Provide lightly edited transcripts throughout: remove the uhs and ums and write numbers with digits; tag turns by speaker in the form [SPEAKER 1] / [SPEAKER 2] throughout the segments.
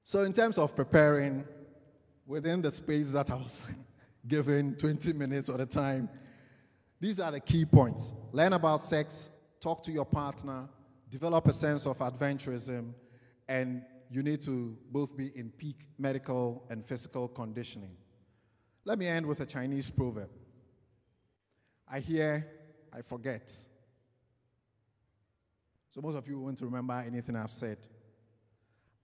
[SPEAKER 1] So in terms of preparing, within the space that I was given, 20 minutes at a time, these are the key points. Learn about sex, talk to your partner, develop a sense of adventurism, and you need to both be in peak medical and physical conditioning. Let me end with a Chinese proverb. I hear, I forget. So most of you won't remember anything I've said.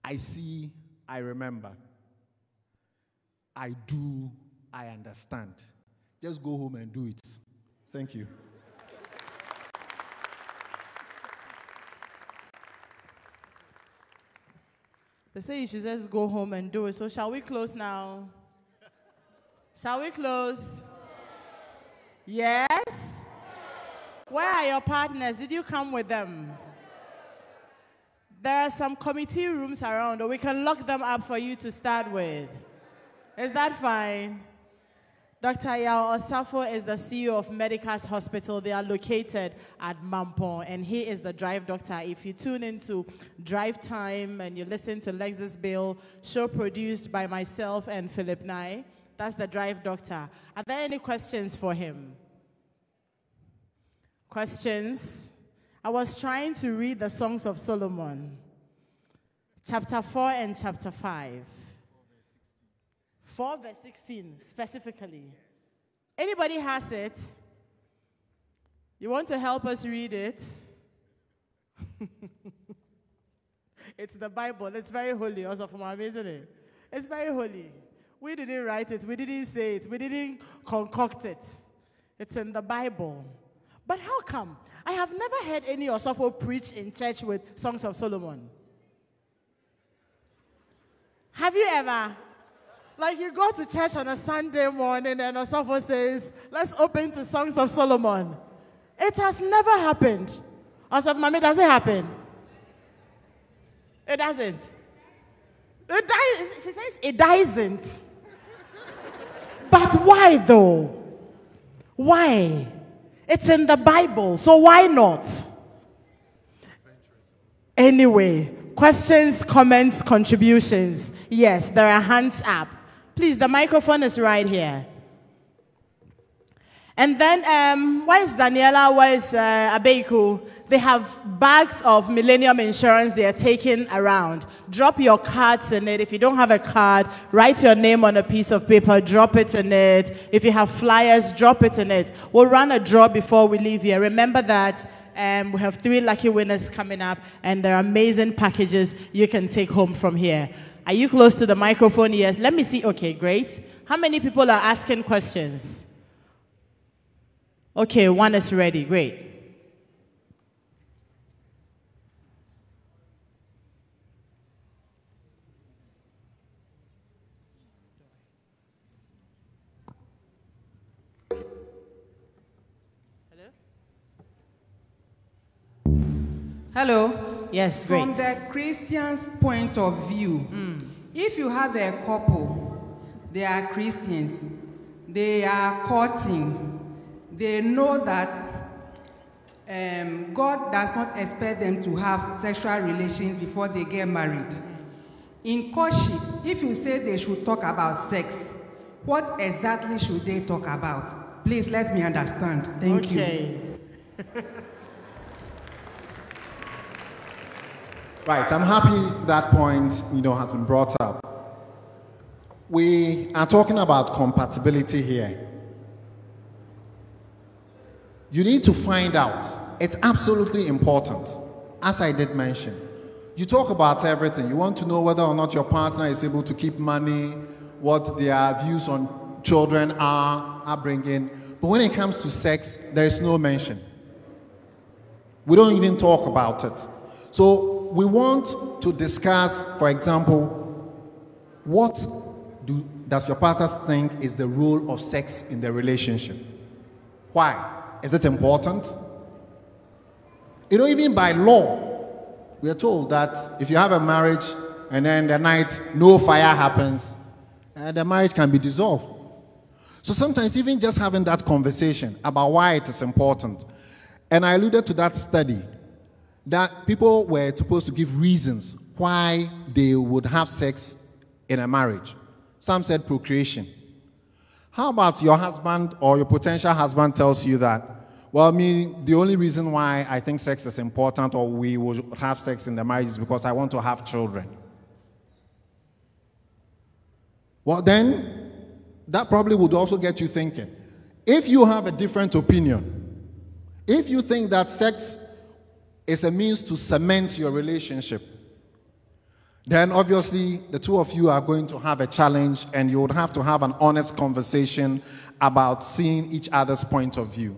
[SPEAKER 1] I see, I remember. I do, I understand. Just go home and do it. Thank you.
[SPEAKER 2] They say you should just go home and do it. So shall we close now? Shall we close? Yes? Where are your partners? Did you come with them? There are some committee rooms around, or we can lock them up for you to start with. Is that fine? Dr. Yao Osafo is the CEO of Medicas Hospital. They are located at Mampong, and he is the Drive Doctor. If you tune into Drive Time and you listen to Lexus Bill, show produced by myself and Philip Nye, that's the Drive Doctor. Are there any questions for him? Questions? I was trying to read the Songs of Solomon, chapter 4 and chapter 5. 4 verse 16, specifically. Yes. Anybody has it? You want to help us read it? It's the Bible. It's very holy, also from our, isn't it? It's very holy. We didn't write it. We didn't say it. We didn't concoct it. It's in the Bible. But how come? I have never heard any Osofo preach in church with Songs of Solomon. Have you ever? Like you go to church on a Sunday morning and Osofo says, let's open to Songs of Solomon. It has never happened. Osofo, Mami, does it happen? It doesn't. She says it doesn't. But why though? Why? It's in the Bible, so why not? Anyway, questions, comments, contributions. Yes, there are hands up. Please, the microphone is right here. And then, where is Daniela? Where is Abeku? They have bags of Millennium Insurance they are taking around. Drop your cards in it. If you don't have a card, write your name on a piece of paper, drop it in it. If you have flyers, drop it in it. We'll run a draw before we leave here. Remember that we have 3 lucky winners coming up, and there are amazing packages you can take home from here. Are you close to the microphone? Yes. Let me see. Okay, great. How many people are asking questions? Okay, one is ready. Great.
[SPEAKER 3] Hello.
[SPEAKER 2] Yes, great.
[SPEAKER 3] From the Christian's point of view, if you have a couple, they are Christians, they are courting, they know that God does not expect them to have sexual relations before they get married. In courtship, if you say they should talk about sex, what exactly should they talk about? Please let me understand. Thank you.
[SPEAKER 1] Right, I'm happy that point, has been brought up. We are talking about compatibility here. You need to find out. It's absolutely important, as I did mention. You talk about everything. You want to know whether or not your partner is able to keep money, what their views on children are, upbringing. But when it comes to sex, there is no mention. We don't even talk about it. So we want to discuss, for example, what does your partner think is the role of sex in the relationship? Why? Is it important? Even by law, we are told that if you have a marriage and then the night no fire happens, the marriage can be dissolved. So sometimes even just having that conversation about why it is important. And I alluded to that study that people were supposed to give reasons why they would have sex in a marriage. Some said procreation. How about your husband or your potential husband tells you that, well, the only reason why I think sex is important or we will have sex in the marriage is because I want to have children. Well, then, that probably would also get you thinking. If you have a different opinion, if you think that sex is a means to cement your relationship, then obviously the two of you are going to have a challenge and you would have to have an honest conversation about seeing each other's point of view.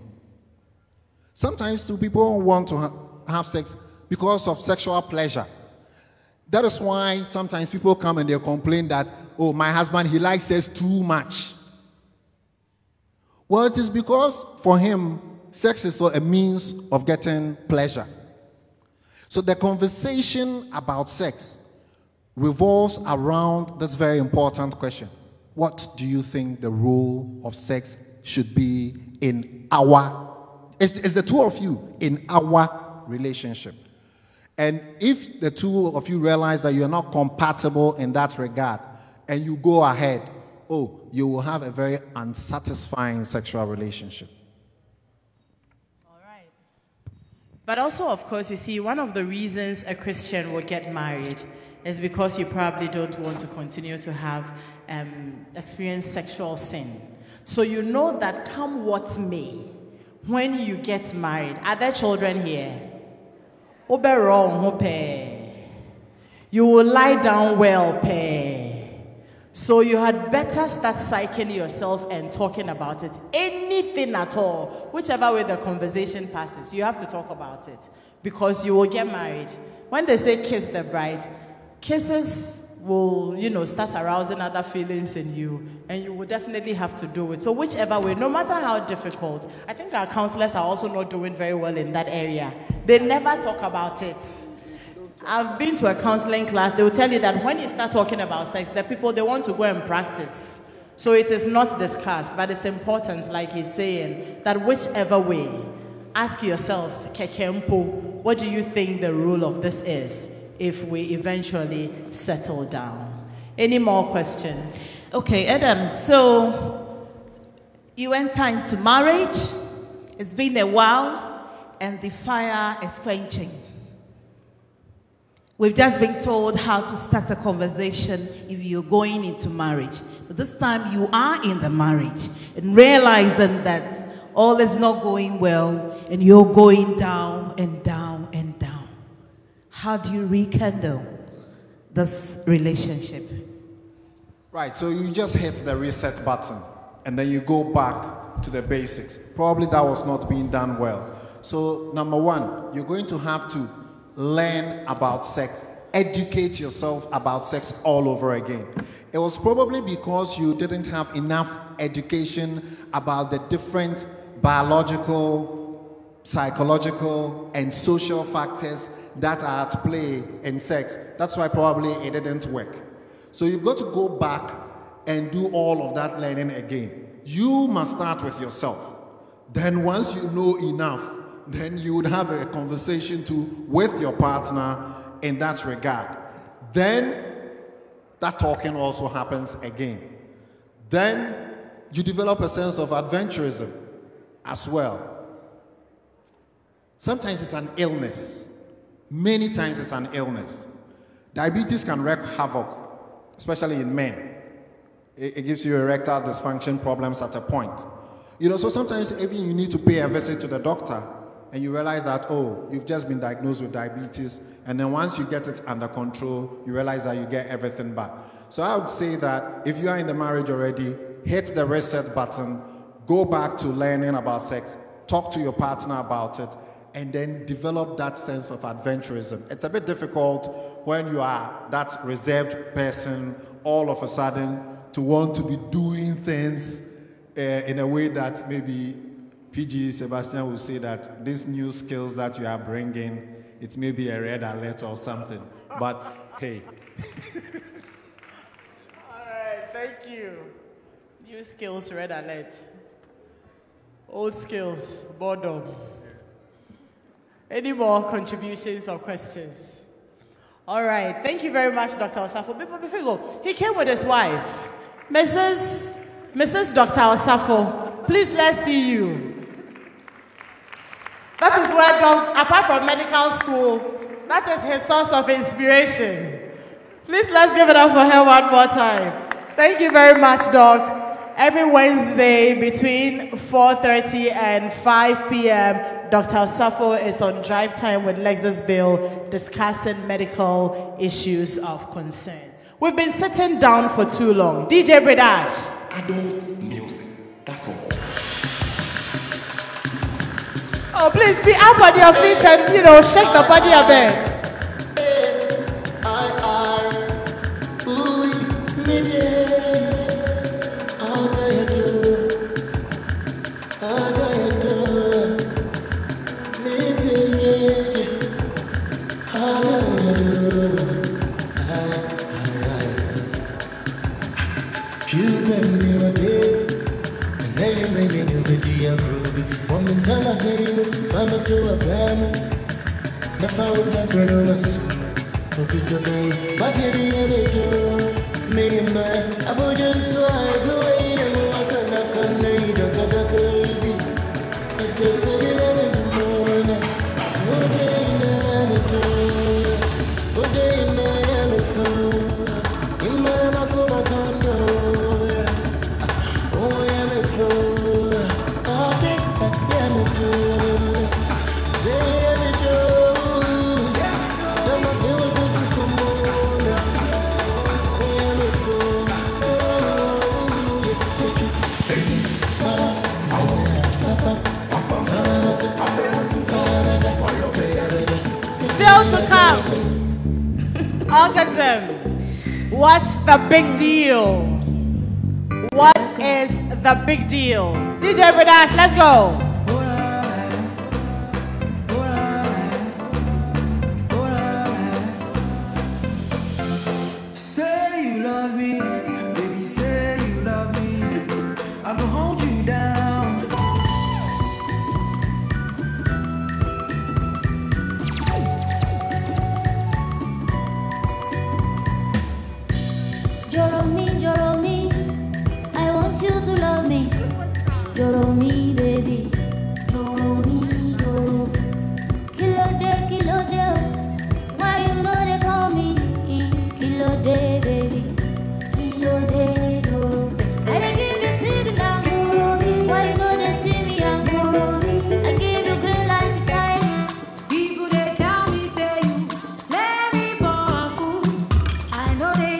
[SPEAKER 1] Sometimes two people want to have sex because of sexual pleasure. That is why sometimes people come and they complain that, oh, my husband, he likes sex too much. Well, it is because for him, sex is a means of getting pleasure. So the conversation about sex revolves around this very important question. What do you think the role of sex should be in it's the two of you in our relationship? And if the two of you realize that you're not compatible in that regard, and you go ahead, you will have a very unsatisfying sexual relationship.
[SPEAKER 2] All right. But also, of course, you see, one of the reasons a Christian will get married is because you probably don't want to continue to have experience sexual sin. So you know that come what may, when you get married, are there children here? You will lie down well, so you had better start psyching yourself and talking about it. Anything at all, whichever way the conversation passes, you have to talk about it because you will get married. When they say kiss the bride, kisses will, start arousing other feelings in you, and you will definitely have to do it. So whichever way, no matter how difficult, I think our counselors are also not doing very well in that area. They never talk about it. I've been to a counseling class. They will tell you that when you start talking about sex, the people, they want to go and practice. So it is not discussed, but it's important, like he's saying, that whichever way, ask yourselves, Kekempo, what do you think the rule of this is if we eventually settle down? Any more questions?
[SPEAKER 4] Okay, Adam, so you enter into marriage, it's been a while, and the fire is quenching. We've just been told how to start a conversation if you're going into marriage. But this time you are in the marriage and realizing that all is not going well and you're going down and down and down. How do you rekindle this relationship?
[SPEAKER 1] Right, so you just hit the reset button and then you go back to the basics. Probably that was not being done well. So number one, you're going to have to learn about sex, educate yourself about sex all over again. It was probably because you didn't have enough education about the different biological, psychological, and social factors that are at play in sex. That's why probably it didn't work. So you've got to go back and do all of that learning again. You must start with yourself. Then once you know enough, then you would have a conversation with your partner in that regard. Then that talking also happens again. Then you develop a sense of adventurism as well. Sometimes it's an illness. Many times it's an illness. Diabetes can wreak havoc, especially in men. It gives you erectile dysfunction problems at a point. So sometimes even you need to pay a visit to the doctor and you realize that, you've just been diagnosed with diabetes, and then once you get it under control, you realize that you get everything back. So I would say that if you are in the marriage already, hit the reset button, go back to learning about sex, talk to your partner about it, and then develop that sense of adventurism. It's a bit difficult when you are that reserved person all of a sudden to want to be doing things in a way that maybe PG Sebastian will say that these new skills that you are bringing, it's maybe a red alert or something. But hey.
[SPEAKER 2] All right, thank you. New skills, red alert. Old skills, boredom. Any more contributions or questions? All right. Thank you very much, Dr. Osafo. Before we go, he came with his wife, Mrs. Dr. Osafo. Please, let's see you. That is where Doc, apart from medical school, that is his source of inspiration. Please, let's give it up for her one more time. Thank you very much, Doc. Every Wednesday between 4:30 and 5 p.m., Dr. Osafo is on Drive Time with Lexus Bill discussing medical issues of concern. We've been sitting down for too long. DJ Bridal.
[SPEAKER 5] Adult music, that's all.
[SPEAKER 2] Oh, please be up on your feet and, shake the body a bit. What's the big deal? What is the big deal? DJ Bridal, let's go.
[SPEAKER 6] Say you love me, baby, say you love me. I will hold you down.
[SPEAKER 7] Joro me, I want you to love me. Joro me, baby. Joro me, joro. Kilo de. Why you know they call me? Kilo de, baby. Kilo de, joro. I dey give you signal. Why you know they see me? I give you green light to time.
[SPEAKER 8] People they tell me say you let me for a fool. I know they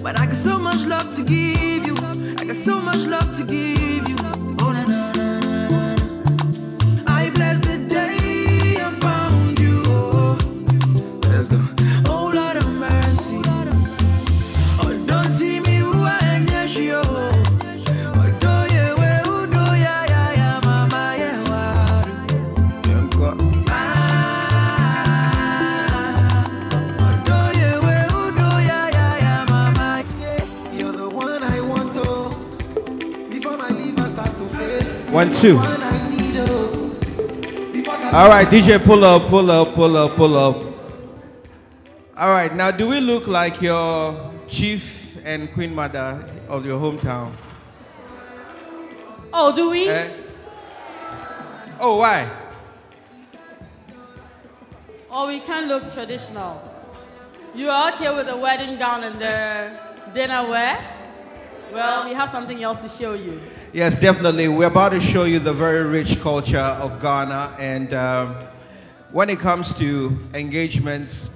[SPEAKER 6] but I got so much love to give you. I got so much love to give you. Oh, na, na, na, na, na. I bless the day I found you. Oh, let's go. Oh, Lord of mercy. Oh, don't see me who I am. Yes, you. Oh, do you, who do ya, ya, ya, mama, yeah, wow.
[SPEAKER 1] One, two. All right, DJ, pull up. All right, now do we look like your chief and queen mother of your hometown?
[SPEAKER 2] Oh, do we?
[SPEAKER 1] Oh, why?
[SPEAKER 2] Oh, we can't look traditional. You are okay with the wedding gown and the dinner wear? Well, we have something else to show you.
[SPEAKER 1] Yes, definitely. We're about to show you the very rich culture of Ghana. And when it comes to engagements,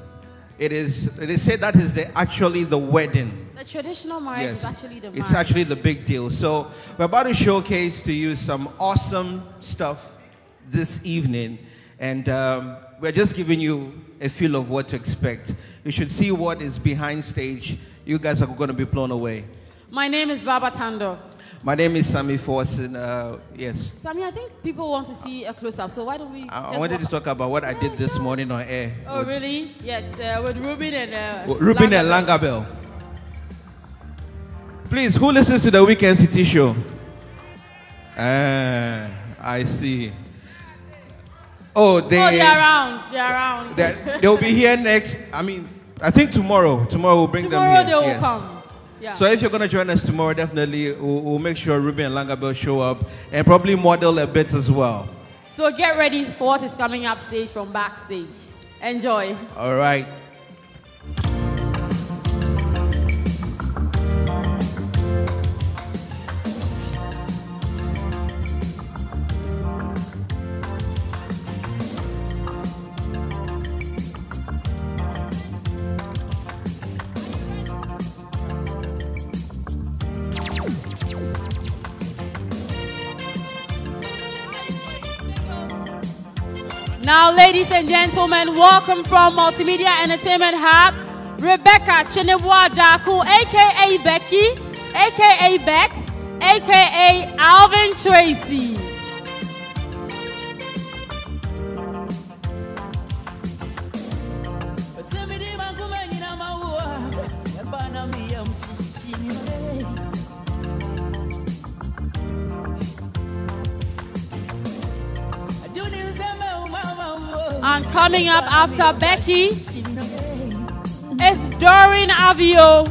[SPEAKER 1] it is said that is actually the wedding.
[SPEAKER 2] The traditional marriage is actually the marriage.
[SPEAKER 1] It's actually the big deal. So we're about to showcase to you some awesome stuff this evening.
[SPEAKER 9] And we're just giving you a feel of what to expect. You should see what is behind stage. You guys are going to be blown away.
[SPEAKER 10] My name is Baba Tando.
[SPEAKER 9] My name is Sammy Forson. Yes.
[SPEAKER 10] Sammy, I think people want to see a close-up, so why don't we
[SPEAKER 9] I wanted to talk about what I did this morning on air.
[SPEAKER 10] Oh, really? Yes, with Ruben and...
[SPEAKER 9] Ruben and Langabel. Please, who listens to the Weekend City Show? I see. Oh,
[SPEAKER 10] they're around. They're around.
[SPEAKER 9] They'll be here next. I think tomorrow. Tomorrow we'll bring them here.
[SPEAKER 10] Tomorrow they will come. Yeah.
[SPEAKER 9] So if you're going to join us tomorrow, definitely we'll make sure Ruben and Langabel show up and probably model a bit as well.
[SPEAKER 10] So get ready for what is coming up stage from backstage. Enjoy.
[SPEAKER 9] All right.
[SPEAKER 10] Now, ladies and gentlemen, welcome from Multimedia Entertainment Hub, Rebecca Chinebwa Daku, a.k.a. Becky, a.k.a. Bex, a.k.a. Alvin Tracy. And coming up after Becky is Doreen Avio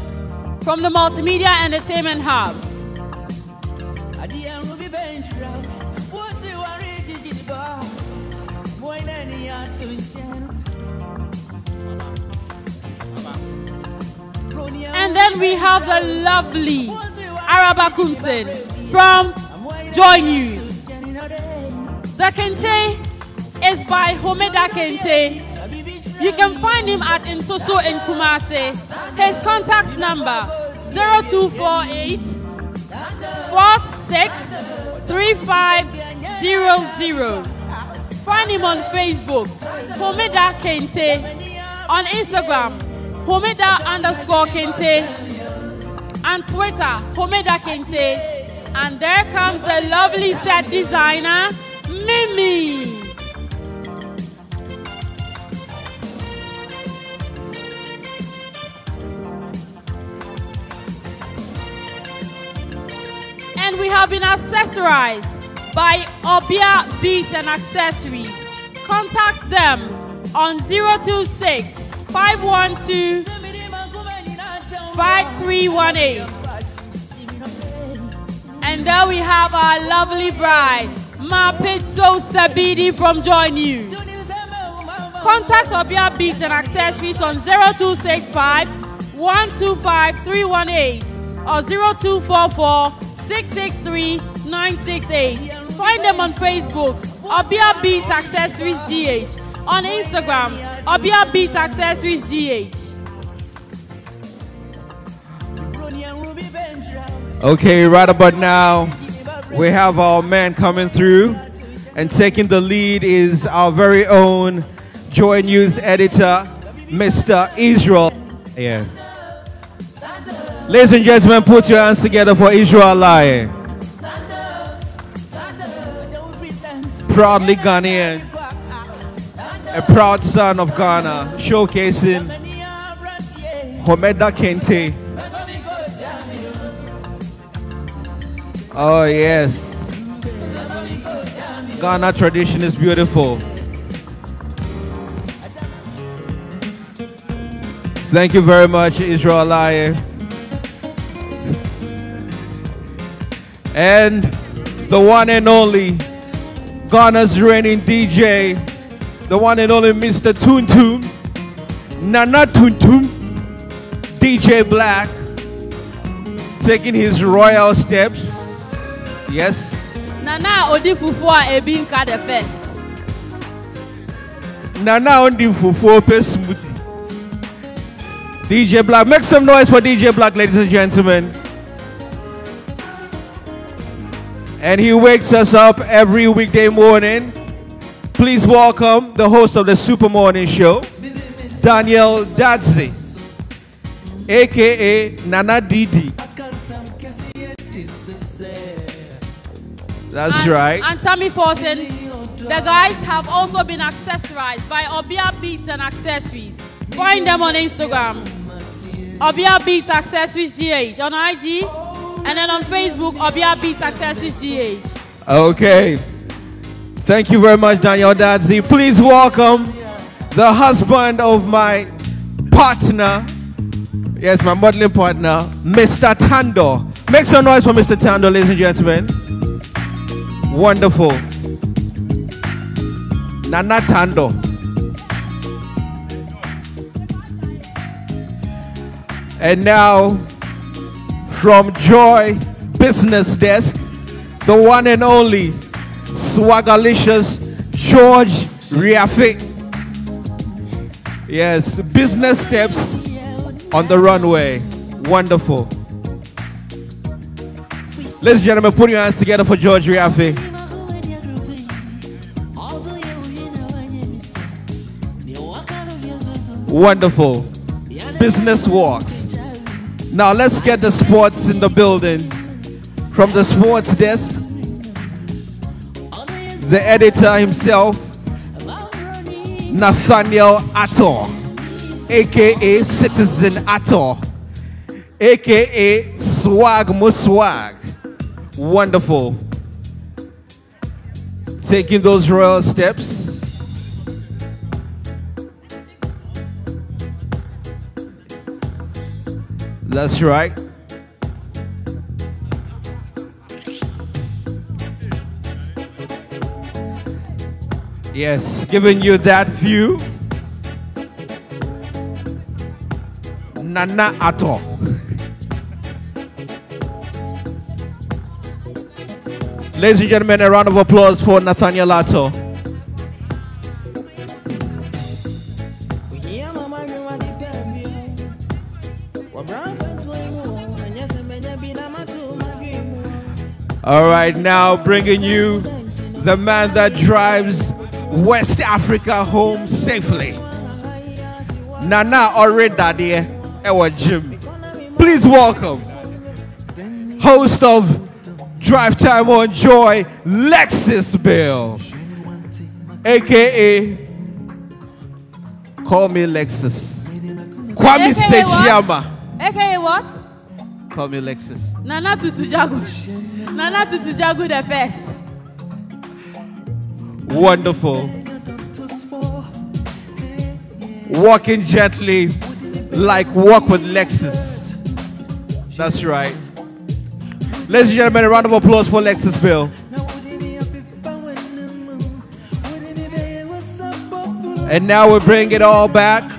[SPEAKER 10] from the Multimedia Entertainment Hub. And then we have the lovely Araba Kumsen from Joy News. The Kente is by Homeda Kente. You can find him at Intoso in Kumase. His contact number 0248 46 3500. Find him on Facebook, Homeda Kente. On Instagram, Homeda_Kente. And Twitter, Homeda Kente. And there comes the lovely set designer, Mimi. And we have been accessorized by Obia Beats and Accessories. Contact them on 026 512 5318. And there we have our lovely bride, Mapitso Sabidi from Joy News. Contact Obia Beats and Accessories on 0265 125 318 or 0244 663 968. Find them on Facebook, Obia Beats Accessories GH. On Instagram, Obia Beats Accessories GH.
[SPEAKER 9] Okay, right about now, we have our man coming through, and taking the lead is our very own Joy News editor, Mr. Israel. Yeah. Ladies and gentlemen, put your hands together for Israel Lai. Proudly Ghanaian, a proud son of Ghana, showcasing Homeda Kente. Oh yes, Ghana tradition is beautiful. Thank you very much, Israel Lai. And the one and only Ghana's reigning DJ, the one and only Mr. Tuntum, Nana Tuntum, DJ Black, taking his royal steps. Yes.
[SPEAKER 10] Nana Odifufua Ebinka the first.
[SPEAKER 9] Nana Odifufua smoothie. DJ Black, make some noise for DJ Black, ladies and gentlemen. And he wakes us up every weekday morning Please welcome the host of the Super Morning Show, Daniel Dadzi, aka Nana Didi. That's right.
[SPEAKER 10] And Sammy Forsen, the guys have also been accessorized by Obia Beats and Accessories. Find them on Instagram. Obia Beats Accessories GH on IG, and then on Facebook, Obia Beats Accessories GH.
[SPEAKER 9] Okay. Thank you very much, Daniel Dadzi. Please welcome the husband of my partner. Yes, my modeling partner, Mr. Tando. Make some noise for Mr. Tando, ladies and gentlemen. Wonderful. Nana Tando. And now, from Joy Business Desk, the one and only Swagalicious George Riafe. Yes, business steps on the runway. Wonderful. Ladies and gentlemen, put your hands together for George Riafe. Wonderful. Business walks. Now let's get the sports in the building. From the sports desk, the editor himself, Nathaniel Attor, aka Citizen Attor, aka Swag Muswag. Wonderful. Taking those royal steps. That's right. Yes, giving you that view. Nana Attor. Ladies and gentlemen, a round of applause for Nathaniel Attor. All right, now bringing you the man that drives West Africa home safely. Nana already Ewa Jim. Please welcome host of Drive Time on Joy, Lexus Bill, aka Call Me Lexus. Kwame Sechiyama.
[SPEAKER 10] AKA what?
[SPEAKER 9] Call me Lexus.
[SPEAKER 10] Nana Tutujagu. Nana Tutujagu the best.
[SPEAKER 9] Wonderful. Walking gently like walk with Lexus. That's right. Ladies and gentlemen, a round of applause for Lexus Bill. And now we bring it all back.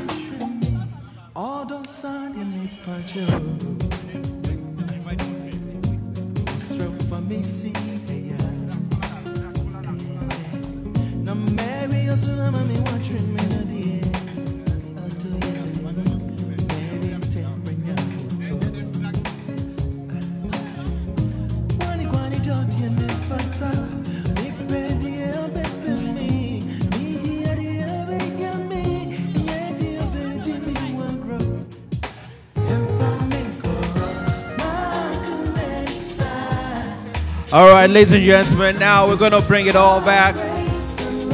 [SPEAKER 9] All right, ladies and gentlemen, now we're going to bring it all back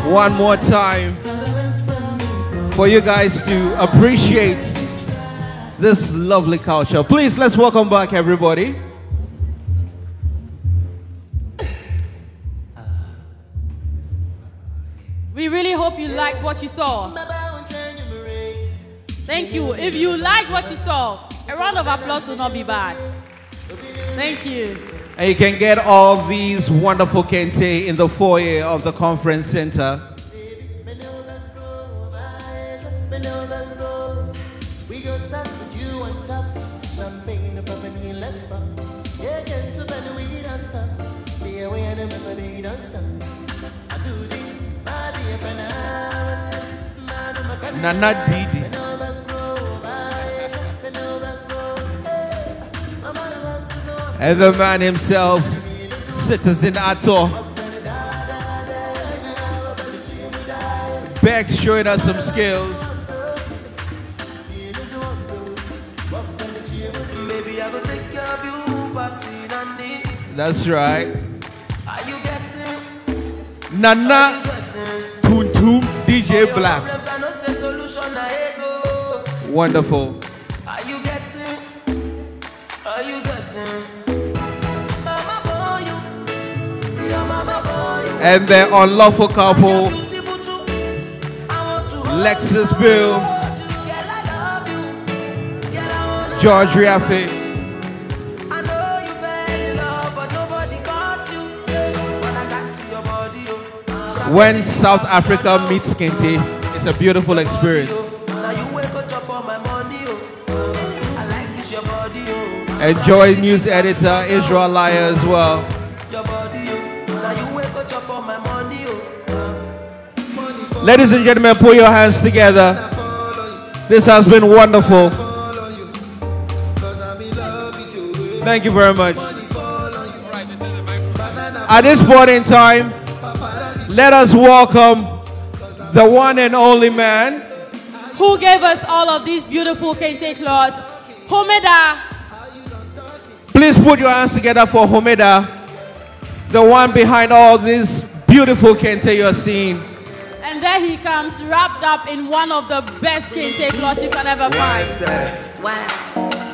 [SPEAKER 9] one more time for you guys to appreciate this lovely culture. Please, let's welcome back everybody.
[SPEAKER 10] We really hope you liked what you saw. Thank you. If you liked what you saw, a round of applause will not be bad. Thank you.
[SPEAKER 9] And you can get all these wonderful kente in the foyer of the conference center. Nana Didi. And the man himself, Citizen Attor. Bex showing us some skills. That's right. Nana Tuntum DJ Black. Wonderful. And the unlawful couple, Lexus Bill, George Riafe. When South Africa meets Kente, it's a beautiful experience. Enjoy news editor Israel Liar as well. Ladies and gentlemen, put your hands together. This has been wonderful. Thank you very much. At this point in time, let us welcome the one and only man
[SPEAKER 10] who gave us all of these beautiful kente cloths, Homeda.
[SPEAKER 9] Please put your hands together for Homeda, the one behind all this beautiful kente you're seeing.
[SPEAKER 10] And there he comes, wrapped up in one of the best kente cloths you can ever find.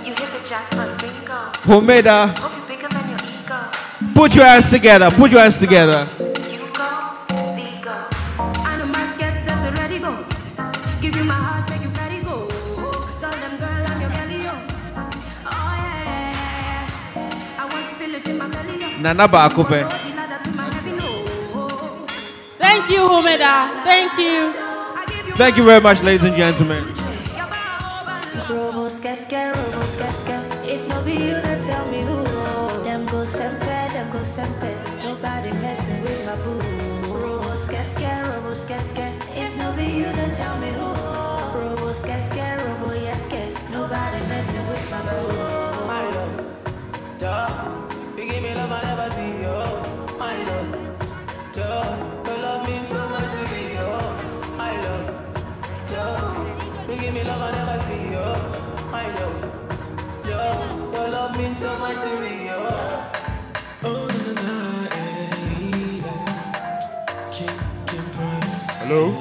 [SPEAKER 11] You hit the jackpot, bingo.
[SPEAKER 9] Homeda,
[SPEAKER 11] Hope you're bigger than your ego.
[SPEAKER 9] put your hands together. Put your hands together.
[SPEAKER 8] I know my sketch set already go. Give you my heart, make you ready go. Tell them, girl, I'm your belly, yo. Oh, yeah. I want to feel it in my belly, yo.
[SPEAKER 9] Nana Bakope.
[SPEAKER 10] Thank you, Homeda. Thank you.
[SPEAKER 9] Thank you very much, ladies and gentlemen.
[SPEAKER 7] If no be you, then tell me who. Them go sempe, nobody messing with my boo. Robo skeske. If no be you, then tell me who. Robo skeske, nobody messing with my boo.
[SPEAKER 6] My love, duh. You give me love I never see, yo. My love, duh. Your love means so much to me, yo. My love, duh. You give me love I never see, yo. My love, duh. Your love means so much to me, yo.
[SPEAKER 12] Hello?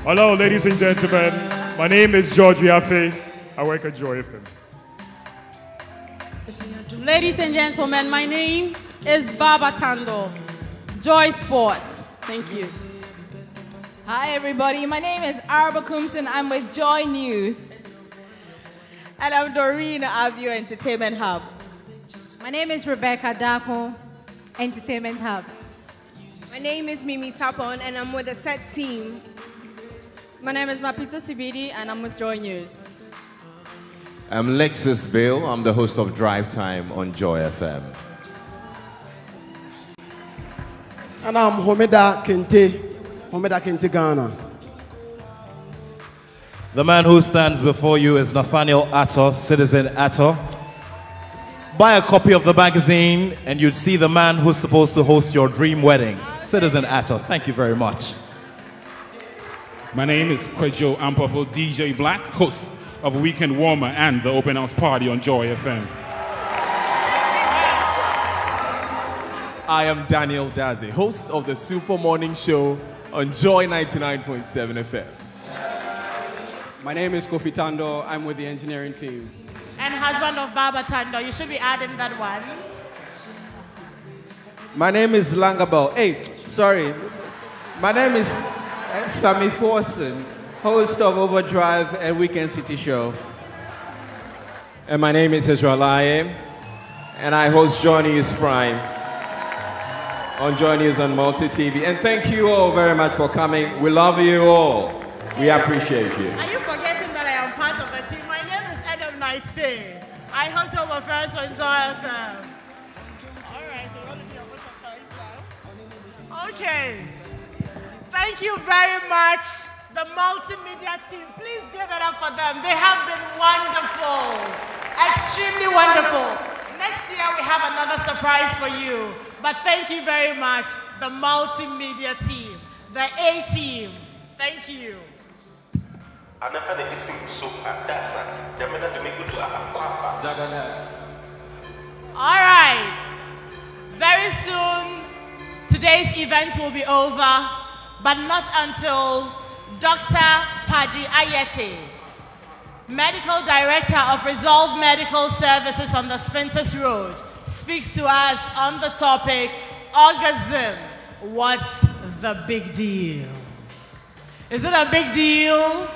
[SPEAKER 12] Hello, ladies and gentlemen. My name is George Riafe. I work at Joy FM.
[SPEAKER 10] Ladies and gentlemen, my name is Baba Tando, Joy Sports. Thank you.
[SPEAKER 13] Hi everybody, my name is Arba Kumson. I'm with Joy News.
[SPEAKER 14] And I'm Doreen of your Entertainment Hub.
[SPEAKER 15] My name is Rebecca Dapo, Entertainment Hub.
[SPEAKER 16] My name is Mimi Sapon and I'm with the set team.
[SPEAKER 14] My name is Mapita Sibidi and I'm with Joy News.
[SPEAKER 17] I'm Lexus Bill. I'm the host of Drive Time on Joy FM.
[SPEAKER 18] And I'm Homeda Kente Ghana.
[SPEAKER 19] The man who stands before you is Nathaniel Atto, Citizen Atto. Buy a copy of the magazine and you'd see the man who's supposed to host your dream wedding. Citizen Atto, thank you very much.
[SPEAKER 20] My name is Kwejo Ampofo, DJ Black, host of Weekend Warmer and the Open House Party on Joy FM.
[SPEAKER 21] I am Daniel Daze, host of the Super Morning Show on Joy 99.7 FM.
[SPEAKER 22] My name is Kofi Tando. I'm with the engineering team.
[SPEAKER 2] And husband of Baba Tando. You should be adding that one.
[SPEAKER 9] My name is Langabel. Hey, sorry. My name is Sammy Forson, host of Overdrive and Weekend City Show.
[SPEAKER 23] And my name is Israel Liar, and I host Joy News Prime on Joy News on Multi TV. And thank you all very much for coming. We love you all. We appreciate you.
[SPEAKER 2] Are you forgetting that I am part of the team? My name is Adam Nightstay. I host Over First on Joy FM. All right, so you want to be a voice of now? Okay. Thank you very much, the multimedia team. Please give it up for them. They have been wonderful, extremely wonderful. Next year we have another surprise for you. But thank you very much, the multimedia team. The A team. Thank you. All right. Very soon, today's event will be over, but not until Dr. Paddy Ayete, Medical Director of Resolve Medical Services on the Spintex Road, speaks to us on the topic, orgasm. What's the big deal? Is it a big deal?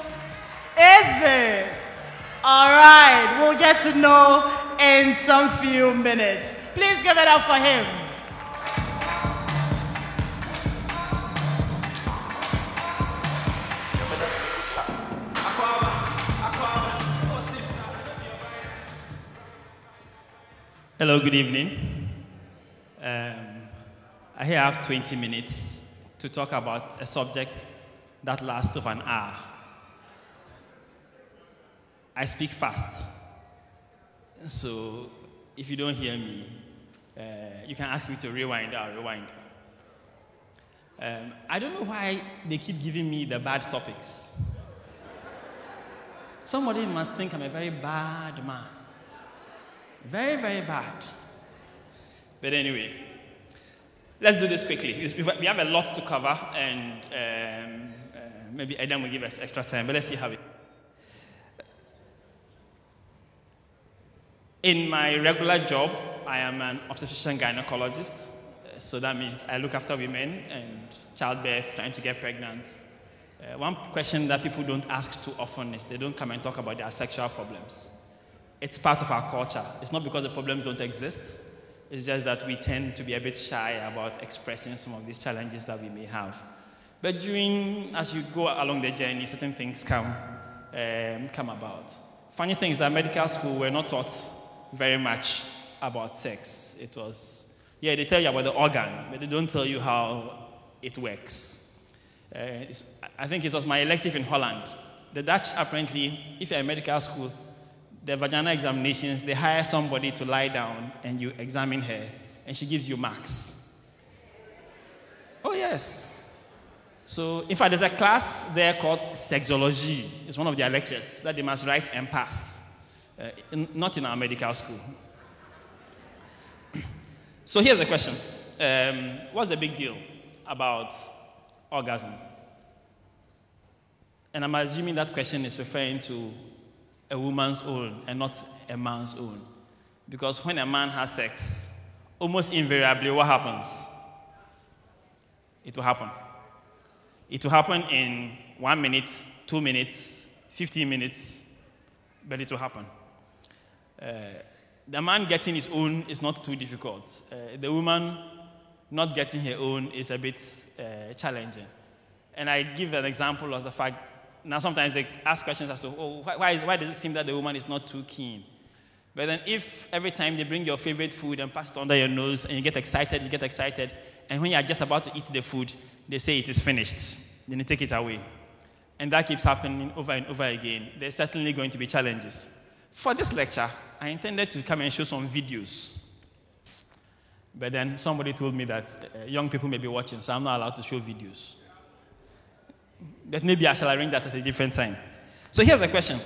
[SPEAKER 2] Is it? All right, we'll get to know in some few minutes. Please give it up for him.
[SPEAKER 3] Hello, good evening. I have 20 minutes to talk about a subject that lasts of an hour. I speak fast, so if you don't hear me, you can ask me to rewind, I'll rewind. I don't know why they keep giving me the bad topics. Somebody must think I'm a very bad man. Very, very bad. But anyway, let's do this quickly. We have a lot to cover, and maybe Adam will give us extra time, but let's see how it. In my regular job, I am an obstetrician gynecologist. So that means I look after women and childbirth, trying to get pregnant. One question that people don't ask too often is they don't come and talk about their sexual problems. It's part of our culture. It's not because the problems don't exist. It's just that we tend to be a bit shy about expressing some of these challenges that we may have. But as you go along the journey, certain things come about. Funny thing is that medical school we're not taught very much about sex. It was, they tell you about the organ, but they don't tell you how it works. I think it was my elective in Holland. The Dutch, apparently, if you're in medical school, the vaginal examinations, they hire somebody to lie down and you examine her, and she gives you marks. Oh, yes. So, in fact, there's a class there called sexology. It's one of their lectures that they must write and pass. Not in our medical school. So here's the question. What's the big deal about orgasm? And I'm assuming that question is referring to a woman's own and not a man's own. Because when a man has sex, almost invariably what happens? It will happen. It will happen in 1 minute, 2 minutes, 15 minutes, but it will happen. The man getting his own is not too difficult. The woman not getting her own is a bit challenging. And I give an example of the fact, now sometimes they ask questions as to, why does it seem that the woman is not too keen? But then if every time they bring your favorite food and pass it under your nose and you get excited, and when you are just about to eat the food, they say it is finished. Then you take it away. And that keeps happening over and over again. There's certainly going to be challenges. For this lecture, I intended to come and show some videos. But then somebody told me that young people may be watching, so I'm not allowed to show videos. But maybe I shall arrange that at a different time. So here's the question.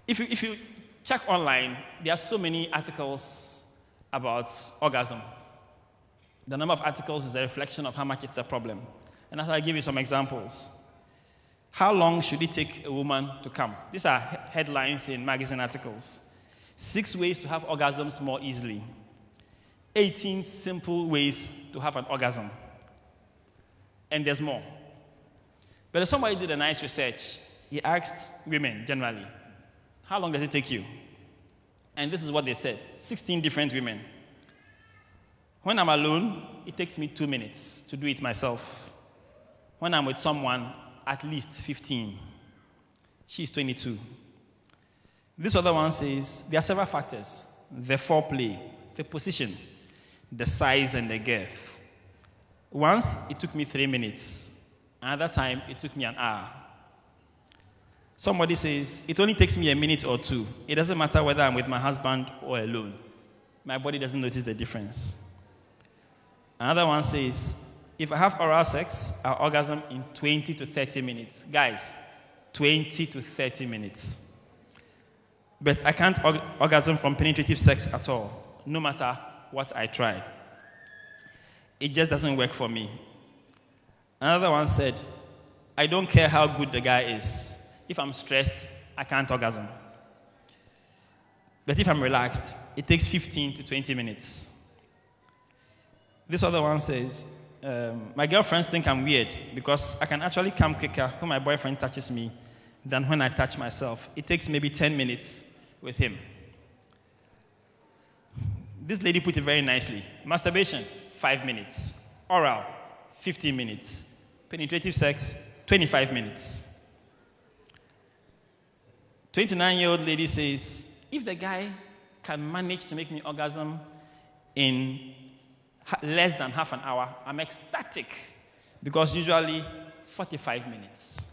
[SPEAKER 3] If you check online, there are so many articles about orgasm. The number of articles is a reflection of how much it's a problem. And I'll give you some examples. How long should it take a woman to come? These are headlines in magazine articles. 6 ways to have orgasms more easily. 18 simple ways to have an orgasm. And there's more. But if somebody did a nice research, he asked women generally, how long does it take you? And this is what they said, 16 different women. When I'm alone, it takes me 2 minutes to do it myself. When I'm with someone, at least 15. She's 22. This other one says there are several factors. The foreplay, the position, the size, and the girth. Once, it took me 3 minutes. Another time, it took me an hour. Somebody says, it only takes me a minute or 2. It doesn't matter whether I'm with my husband or alone. My body doesn't notice the difference. Another one says, If I have oral sex, I'll orgasm in 20 to 30 minutes. Guys, 20 to 30 minutes. But I can't orgasm from penetrative sex at all, no matter what I try. It just doesn't work for me. Another one said, I don't care how good the guy is. If I'm stressed, I can't orgasm. But if I'm relaxed, it takes 15 to 20 minutes. This other one says, my girlfriends think I'm weird because I can actually come quicker when my boyfriend touches me than when I touch myself. It takes maybe 10 minutes with him. This lady put it very nicely. Masturbation, 5 minutes. Oral, 15 minutes. Penetrative sex, 25 minutes. 29-year-old lady says, if the guy can manage to make me orgasm in less than half an hour, I'm ecstatic, because usually 45 minutes.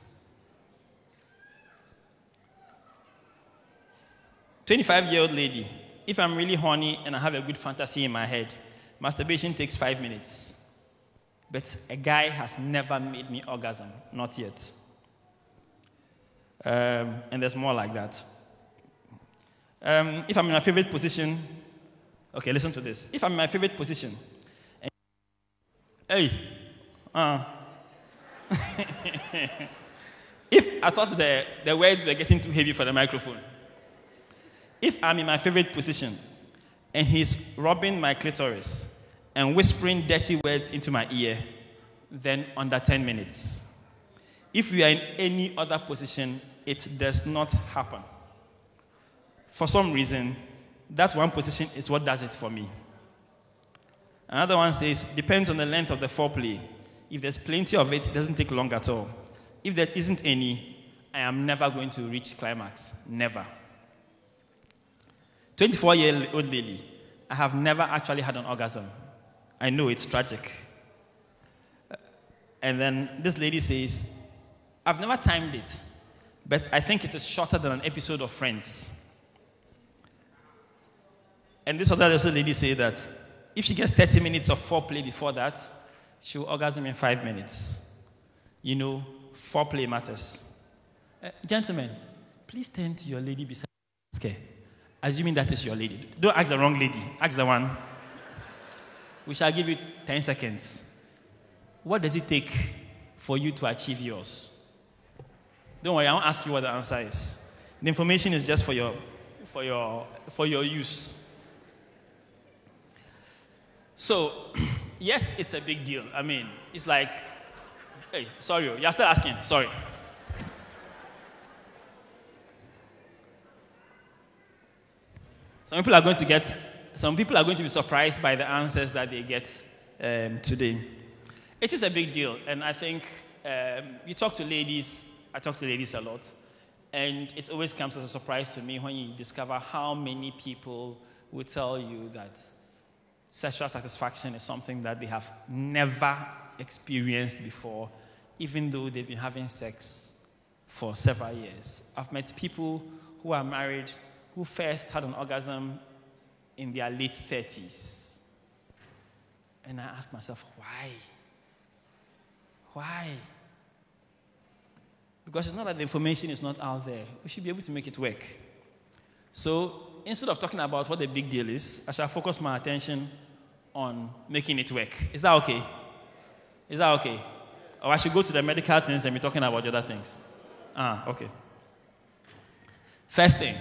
[SPEAKER 3] 25-year-old lady, if I'm really horny and I have a good fantasy in my head, masturbation takes 5 minutes. But a guy has never made me orgasm, not yet. And there's more like that. If I'm in my favorite position, okay, listen to this. If I'm in my favorite position, if I thought the words were getting too heavy for the microphone. If I'm in my favorite position and he's rubbing my clitoris and whispering dirty words into my ear, then under 10 minutes. If we are in any other position, it does not happen. For some reason, that one position is what does it for me. Another one says, depends on the length of the foreplay. If there's plenty of it, it doesn't take long at all. If there isn't any, I am never going to reach climax. Never. 24-year-old lady, I have never actually had an orgasm. I know it's tragic. And then this lady says, I've never timed it, but I think it is shorter than an episode of Friends. And this other lady said that if she gets 30 minutes of foreplay before that, she will orgasm in 5 minutes. You know, foreplay matters. Gentlemen, please turn to your lady beside you. Okay. Assuming that is your lady. Don't ask the wrong lady. Ask the one. We shall give you 10 seconds. What does it take for you to achieve yours? Don't worry, I won't ask you what the answer is. The information is just for your use. So, yes, it's a big deal. I mean, it's like, hey, sorry, you're still asking. Sorry. Some people are going to be surprised by the answers that they get today. It is a big deal, and I think you talk to ladies, I talk to ladies a lot, and it always comes as a surprise to me when you discover how many people will tell you that sexual satisfaction is something that they have never experienced before, even though they've been having sex for several years. I've met people who are married who first had an orgasm in their late 30s. And I asked myself, why? Why? Because it's not that the information is not out there. We should be able to make it work. So instead of talking about what the big deal is, I shall focus my attention on making it work. Is that okay? Is that okay? Or I should go to the medical things and be talking about the other things? Okay. First thing,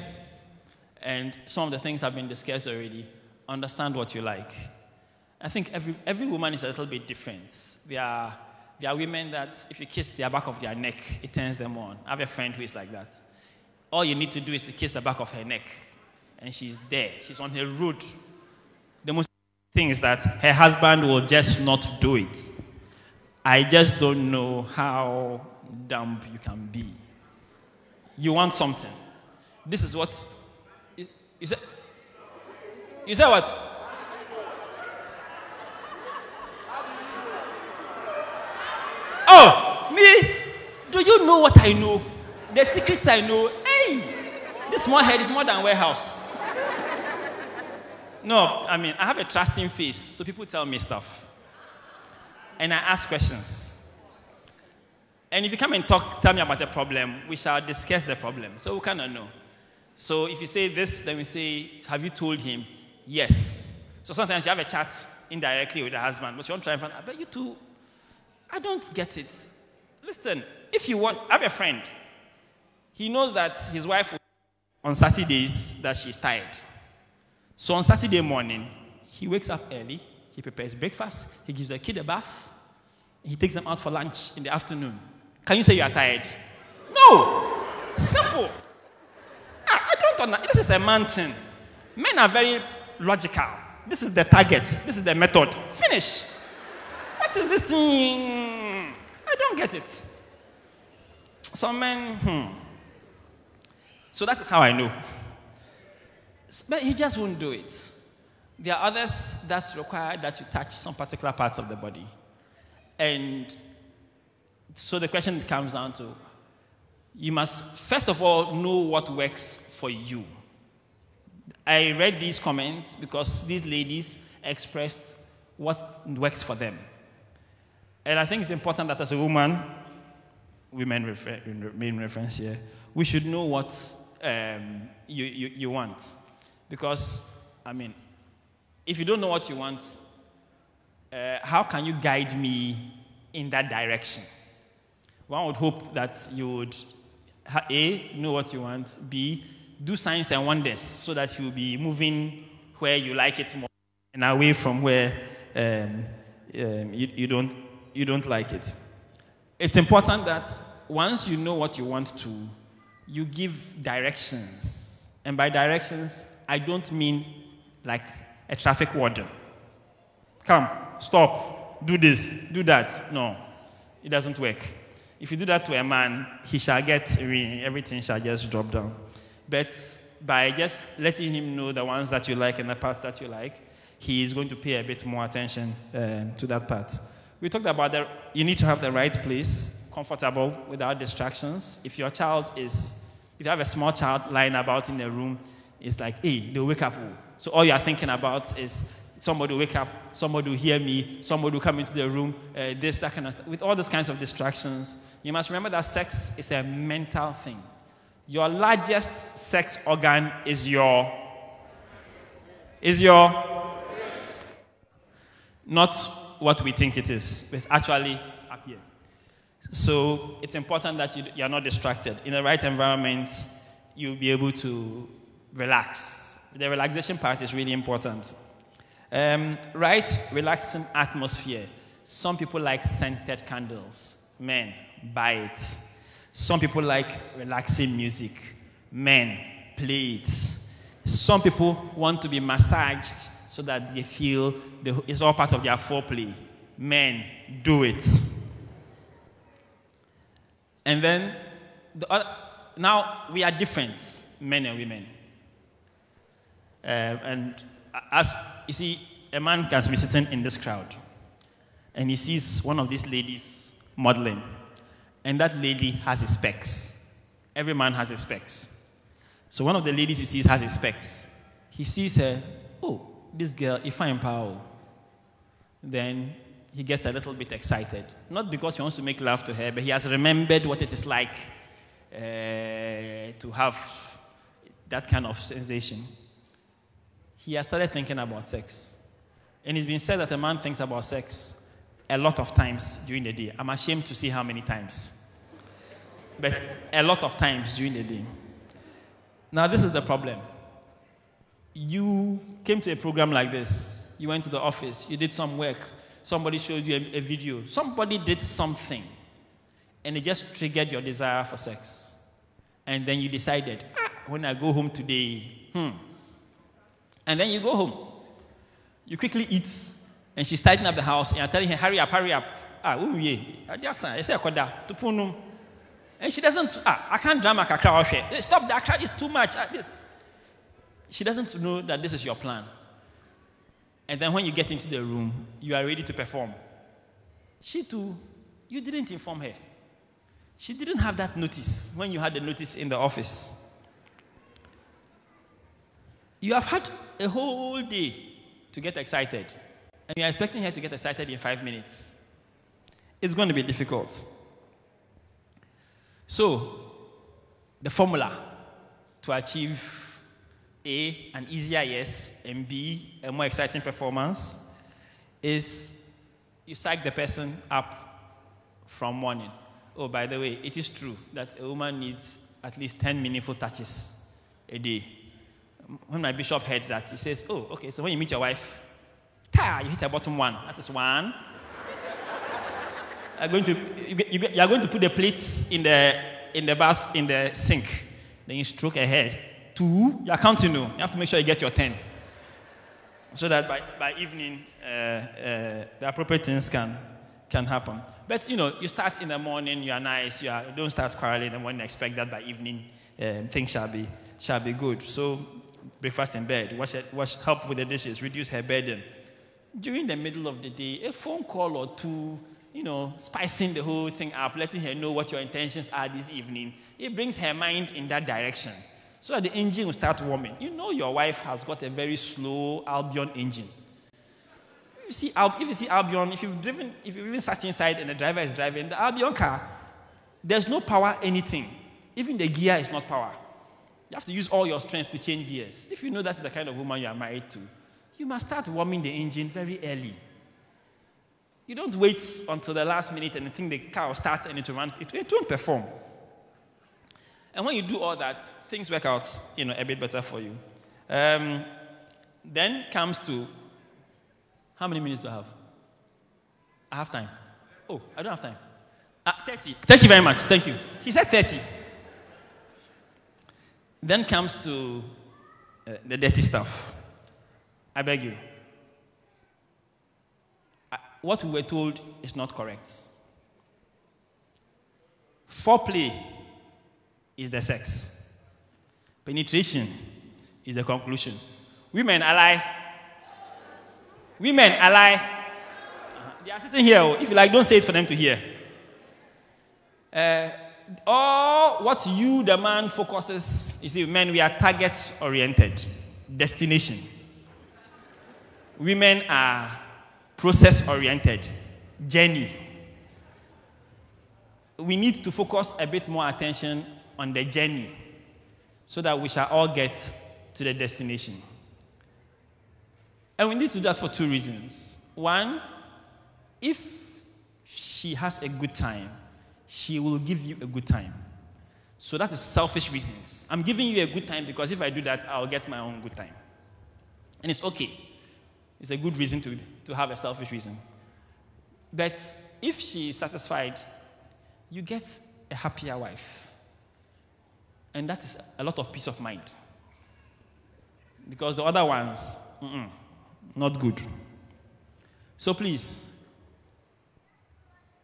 [SPEAKER 3] and some of the things have been discussed already, understand what you like. I think every woman is a little bit different. There are women that if you kiss the back of their neck, it turns them on. I have a friend who is like that. All you need to do is to kiss the back of her neck, and she's there. She's on her road. The most thing is that her husband will just not do it. I just don't know how dumb you can be. You want something. This is what... You said what? Oh, me? Do you know what I know? The secrets I know? Hey! This small head is more than warehouse. No, I mean, I have a trusting face, so people tell me stuff. and I ask questions. And if you come and tell me about a problem, we shall discuss the problem. So we cannot know. So if you say this, then we say, have you told him? Yes. So sometimes you have a chat indirectly with the husband, but you want to try and find out, but you two, I don't get it. Listen, if you want, I have a friend. He knows that his wife, on Saturdays, that she's tired. So on Saturday morning, he wakes up early, he prepares breakfast, he gives the kid a bath, he takes them out for lunch in the afternoon. Can you say you are tired? No! Simple. I don't understand. This is a man thing. Men are very logical. This is the target. This is the method. Finish. What is this thing? I don't get it. Some men, So that is how I know. But he just won't do it. There are others that require that you touch some particular parts of the body. And so the question comes down to, you must first of all know what works for you. I read these comments because these ladies expressed what works for them. And I think it's important that as a woman, women reference here, we should know what you want. Because, I mean, if you don't know what you want, how can you guide me in that direction? One would hope that you would, A, know what you want, B, do signs and wonders so that you'll be moving where you like it more and away from where you don't like it. It's important that once you know what you want to, you give directions. And by directions, I don't mean like a traffic warden. Come, stop, do this, do that. No, it doesn't work. If you do that to a man, he shall get everything shall just drop down. But by just letting him know the ones that you like and the parts that you like, he is going to pay a bit more attention to that part. We talked about you need to have the right place, comfortable, without distractions. If you have a small child lying about in the room, it's like, hey, they'll wake up. So all you're thinking about is somebody will wake up, somebody will hear me, somebody will come into the room, this, that kind of stuff. With all these kinds of distractions, you must remember that sex is a mental thing. Your largest sex organ is not what we think it is. It's actually up here. So it's important that you're not distracted. In the right environment, you'll be able to relax. The relaxation part is really important. Right relaxing atmosphere. Some people like scented candles. Men, buy it. Some people like relaxing music. Men, play it. Some people want to be massaged so that they feel it's all part of their foreplay. Men, do it. And then, now we are different, men and women. And as you see, a man can be sitting in this crowd, and he sees one of these ladies modeling, and that lady has his specs. Every man has his specs. So one of the ladies he sees has his specs. He sees her, oh, this girl, if I'm power. Then he gets a little bit excited. Not because he wants to make love to her, but he has remembered what it is like to have that kind of sensation. He has started thinking about sex. And it's been said that a man thinks about sex a lot of times during the day. I'm ashamed to see how many times. But a lot of times during the day. Now, this is the problem. You came to a program like this. You went to the office. You did some work. Somebody showed you a video. Somebody did something. And it just triggered your desire for sex. And then you decided, when I go home today, And then you go home. You quickly eat. And she's tidying up the house. And you're telling her, hurry up, hurry up. And she doesn't, I can't drama kakra. Stop that, kakra is too much. She doesn't know that this is your plan. And then when you get into the room, you are ready to perform. She too, you didn't inform her. She didn't have that notice when you had the notice in the office. You have had a whole day to get excited. And you're expecting her to get excited in 5 minutes. it's going to be difficult. So, the formula to achieve A, an easier yes, and B, a more exciting performance, is you psych the person up from morning. Oh, by the way, it is true that a woman needs at least 10 meaningful touches a day. When my bishop heard that, he says, oh, okay, so when you meet your wife, you hit the bottom one. That is one. You are going to put the plates in the bath, in the sink. Then you stroke her head. 2, you are counting now. You have to make sure you get your 10. So that by evening, the appropriate things can happen. But, you start in the morning, you are nice, you don't start quarreling, and when you expect that by evening, things shall be good. So, breakfast in bed, help with the dishes, reduce her burden. During the middle of the day, a phone call or two, spicing the whole thing up, letting her know what your intentions are this evening, it brings her mind in that direction. So that the engine will start warming. Your wife has got a very slow Albion engine. If you see Albion, if you've even sat inside and the driver is driving, the Albion car, there's no power anything. Even the gear is not power. You have to use all your strength to change gears. If you know that's the kind of woman you are married to, you must start warming the engine very early. You don't wait until the last minute and think the car will start and it will run. It won't perform. And when you do all that, things work out, a bit better for you. Then comes to, how many minutes do I have? I have time. Oh, I don't have time. 30. Thank you very much. Thank you. He said 30. Then comes to the dirty stuff. I beg you. What we were told is not correct. Foreplay is the sex. Penetration is the conclusion. Women ally. Women ally. They are sitting here. If you like, don't say it for them to hear. Or what you, the man, focuses. You see, men, we are target-oriented. Destination. Women are process-oriented. Journey. We need to focus a bit more attention on the journey so that we shall all get to the destination. And we need to do that for 2 reasons. One, if she has a good time, she will give you a good time. So that is selfish reasons. I'm giving you a good time because if I do that, I'll get my own good time. And it's okay. It's a good reason to have a selfish reason. But if she is satisfied, you get a happier wife. And that is a lot of peace of mind. Because the other ones, not good. So please,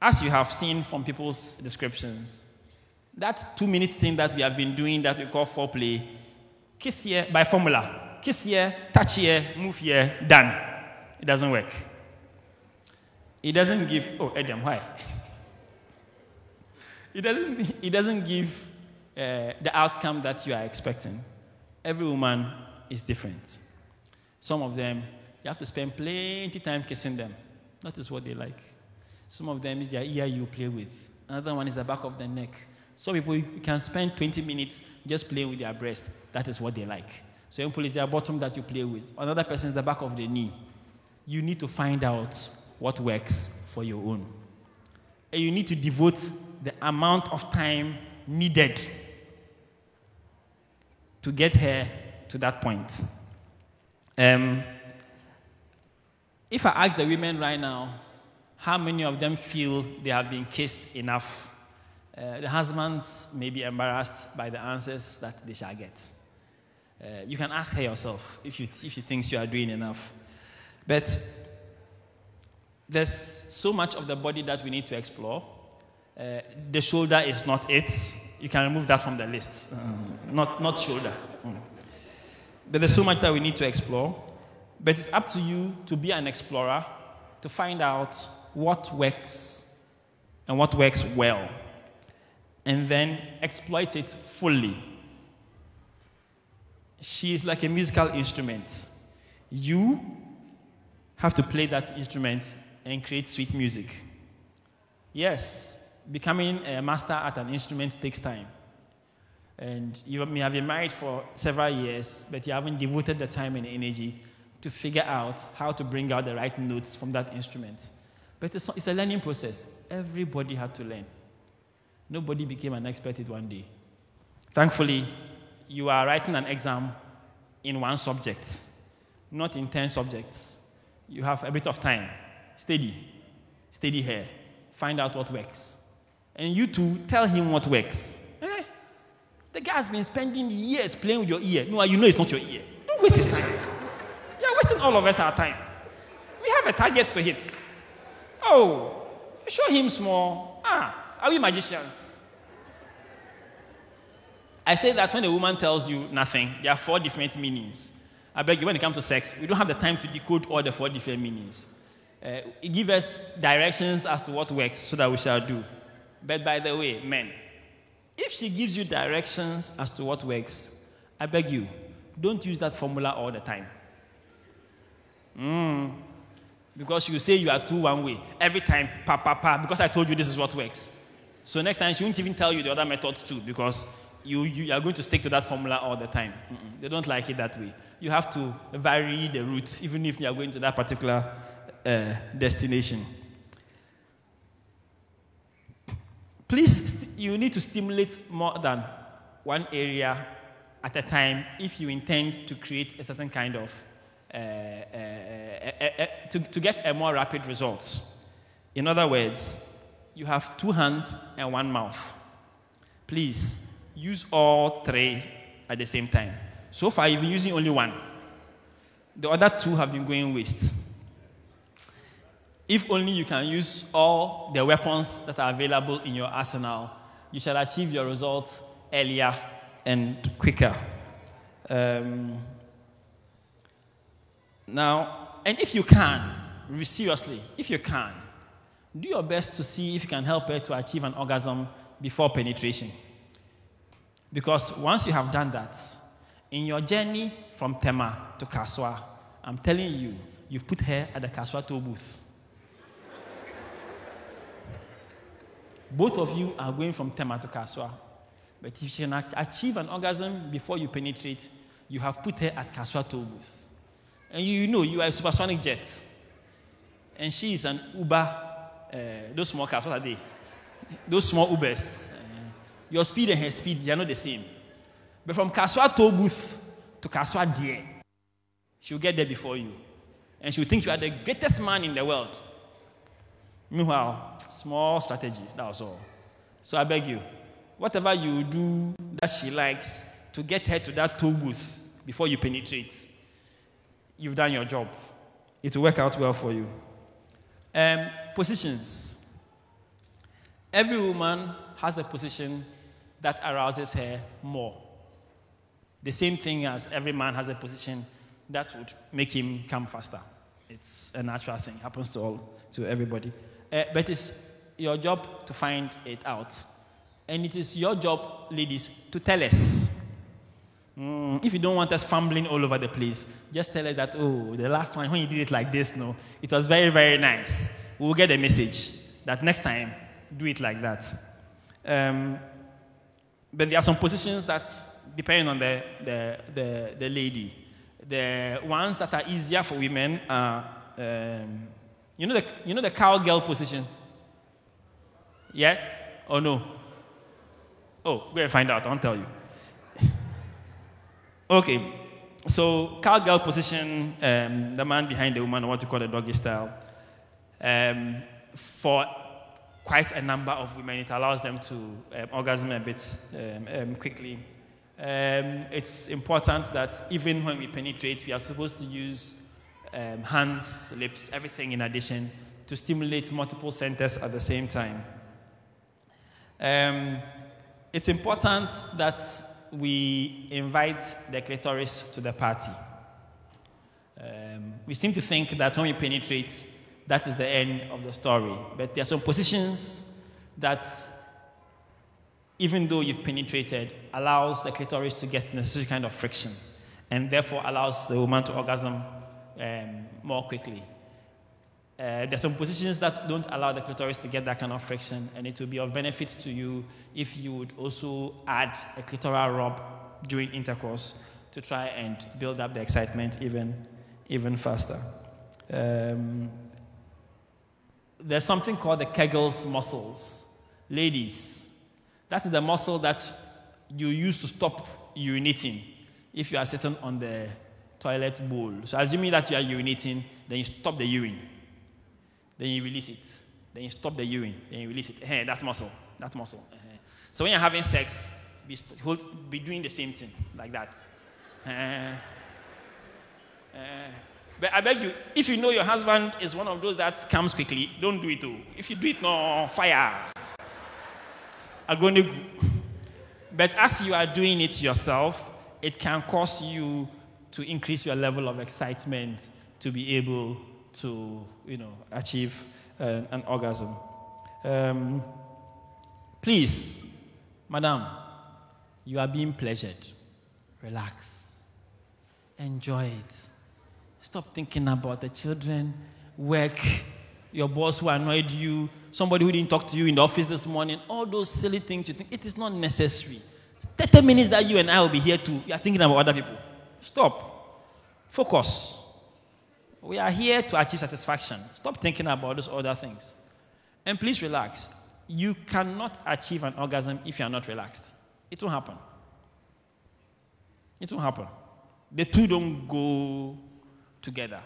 [SPEAKER 3] as you have seen from people's descriptions, that 2-minute thing that we have been doing that we call foreplay, kiss here by formula. Kiss here, touch here, move here, done. It doesn't work. It doesn't give, Adam, why? It doesn't give the outcome that you are expecting. Every woman is different. Some of them, you have to spend plenty of time kissing them. That is what they like. Some of them is their ear you play with. Another one is the back of the neck. Some people, you can spend 20 minutes just playing with their breast. That is what they like. Some people, it's their bottom that you play with. Another person is the back of the knee. You need to find out what works for your own. And you need to devote the amount of time needed to get her to that point. If I ask the women right now, how many of them feel they have been kissed enough? The husbands may be embarrassed by the answers that they shall get. You can ask her yourself if she thinks you are doing enough. But there's so much of the body that we need to explore. The shoulder is not it. You can remove that from the list. Not shoulder. But there's so much that we need to explore. But it's up to you to be an explorer, to find out what works and what works well, and then exploit it fully. She is like a musical instrument. You have to play that instrument and create sweet music. Yes, becoming a master at an instrument takes time. And you may have been married for several years, but you haven't devoted the time and energy to figure out how to bring out the right notes from that instrument. But it's a learning process. Everybody had to learn. Nobody became an expert in one day. Thankfully, you are writing an exam in one subject, not in 10 subjects. You have a bit of time. Steady here. Find out what works. And you too, tell him what works. The guy has been spending years playing with your ear. No, you know it's not your ear. Don't waste his time. You're wasting all of us our time. We have a target to hit. Oh, show him small. Are we magicians? I say that when a woman tells you nothing, there are 4 different meanings. I beg you, when it comes to sex, we don't have the time to decode all the 4 different meanings. It gives us directions as to what works so that we shall do. But by the way, men, if she gives you directions as to what works, I beg you, don't use that formula all the time. Because you say you are too one way. Every time, because I told you this is what works. So next time, she won't even tell you the other methods too, because you are going to stick to that formula all the time. They don't like it that way. You have to vary the routes, even if you are going to that particular destination. Please, you need to stimulate more than one area at a time if you intend to create a certain kind of, to get a more rapid result. In other words, you have 2 hands and 1 mouth. Please, use all 3 at the same time. So far, you've been using only 1. The other 2 have been going waste. If only you can use all the weapons that are available in your arsenal, you shall achieve your results earlier and quicker. Now, and if you can, seriously, if you can, do your best to see if you can help her to achieve an orgasm before penetration. Because once you have done that, in your journey from Tema to Kaswa, I'm telling you, you've put her at the Kaswa toll booth. Both of you are going from Tema to Kaswa. But if she can achieve an orgasm before you penetrate, you have put her at Kaswa toll booth. And you know you are a supersonic jet. And she is an Uber. Those small cars, what are they? Those small Ubers. Your speed and her speed, they are not the same. But from Kaswa toll booth to Kaswa dear, she'll get there before you. And she'll think you are the greatest man in the world. Meanwhile, small strategy, that was all. So I beg you, whatever you do that she likes to get her to that toll booth before you penetrate, you've done your job. It will work out well for you. Positions. Every woman has a position that arouses her more. The same thing as every man has a position that would make him come faster. It's a natural thing. It happens to everybody. But it's your job to find it out. And it is your job, ladies, to tell us. If you don't want us fumbling all over the place, just tell us that, oh, the last time when you did it like this, no, it was very, very nice. We'll get a message that next time, do it like that. But there are some positions that depend on the lady. The ones that are easier for women are, you know the cowgirl position? Yes or no? Oh, go and find out. I won't tell you. Okay, so cowgirl position, the man behind the woman, or what you call a doggy style. For quite a number of women, it allows them to orgasm a bit quickly. It's important that even when we penetrate, we are supposed to use hands, lips, everything in addition to stimulate multiple centers at the same time. It's important that we invite the clitoris to the party. We seem to think that when we penetrate, that is the end of the story. But there are some positions that, even though you've penetrated, allows the clitoris to get necessary kind of friction, and therefore allows the woman to orgasm more quickly. There's some positions that don't allow the clitoris to get that kind of friction, and it will be of benefit to you if you would also add a clitoral rub during intercourse to try and build up the excitement even faster. There's something called the Kegel's muscles. Ladies, that is the muscle that you use to stop urinating if you are sitting on the toilet bowl. So assuming that you are urinating, then you stop the urine. Then you release it. Then you stop the urine. Then you release it. That muscle. So when you're having sex, be doing the same thing, like that. But I beg you, if you know your husband is one of those that comes quickly, don't do it too. If you do it, no, fire. But as you are doing it yourself, it can cause you to increase your level of excitement to be able to, achieve an orgasm. Please, madam, you are being pleasured. Relax. Enjoy it. Stop thinking about the children, work, your boss who annoyed you, somebody who didn't talk to you in the office this morning, all those silly things you think. It is not necessary. 30 minutes that you and I will be here too, you are thinking about other people. Stop. Focus. We are here to achieve satisfaction. Stop thinking about those other things. And please relax. You cannot achieve an orgasm if you are not relaxed. It won't happen. It won't happen. The two don't go together.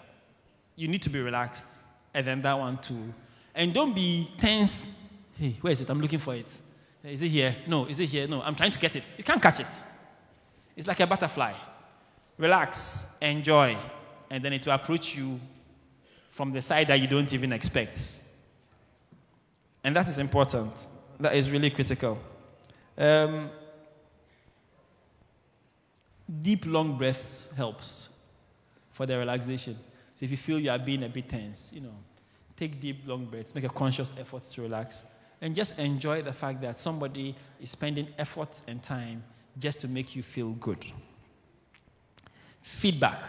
[SPEAKER 3] You need to be relaxed, and then that one too. And don't be tense. Hey, where is it? I'm looking for it. Is it here? No. Is it here? No. I'm trying to get it. You can't catch it. It's like a butterfly. Relax, enjoy, and then it will approach you from the side that you don't even expect. And that is important. That is really critical. Deep, long breaths helps for the relaxation. So if you feel you are being a bit tense, take deep, long breaths, make a conscious effort to relax, and just enjoy the fact that somebody is spending effort and time just to make you feel good. Feedback.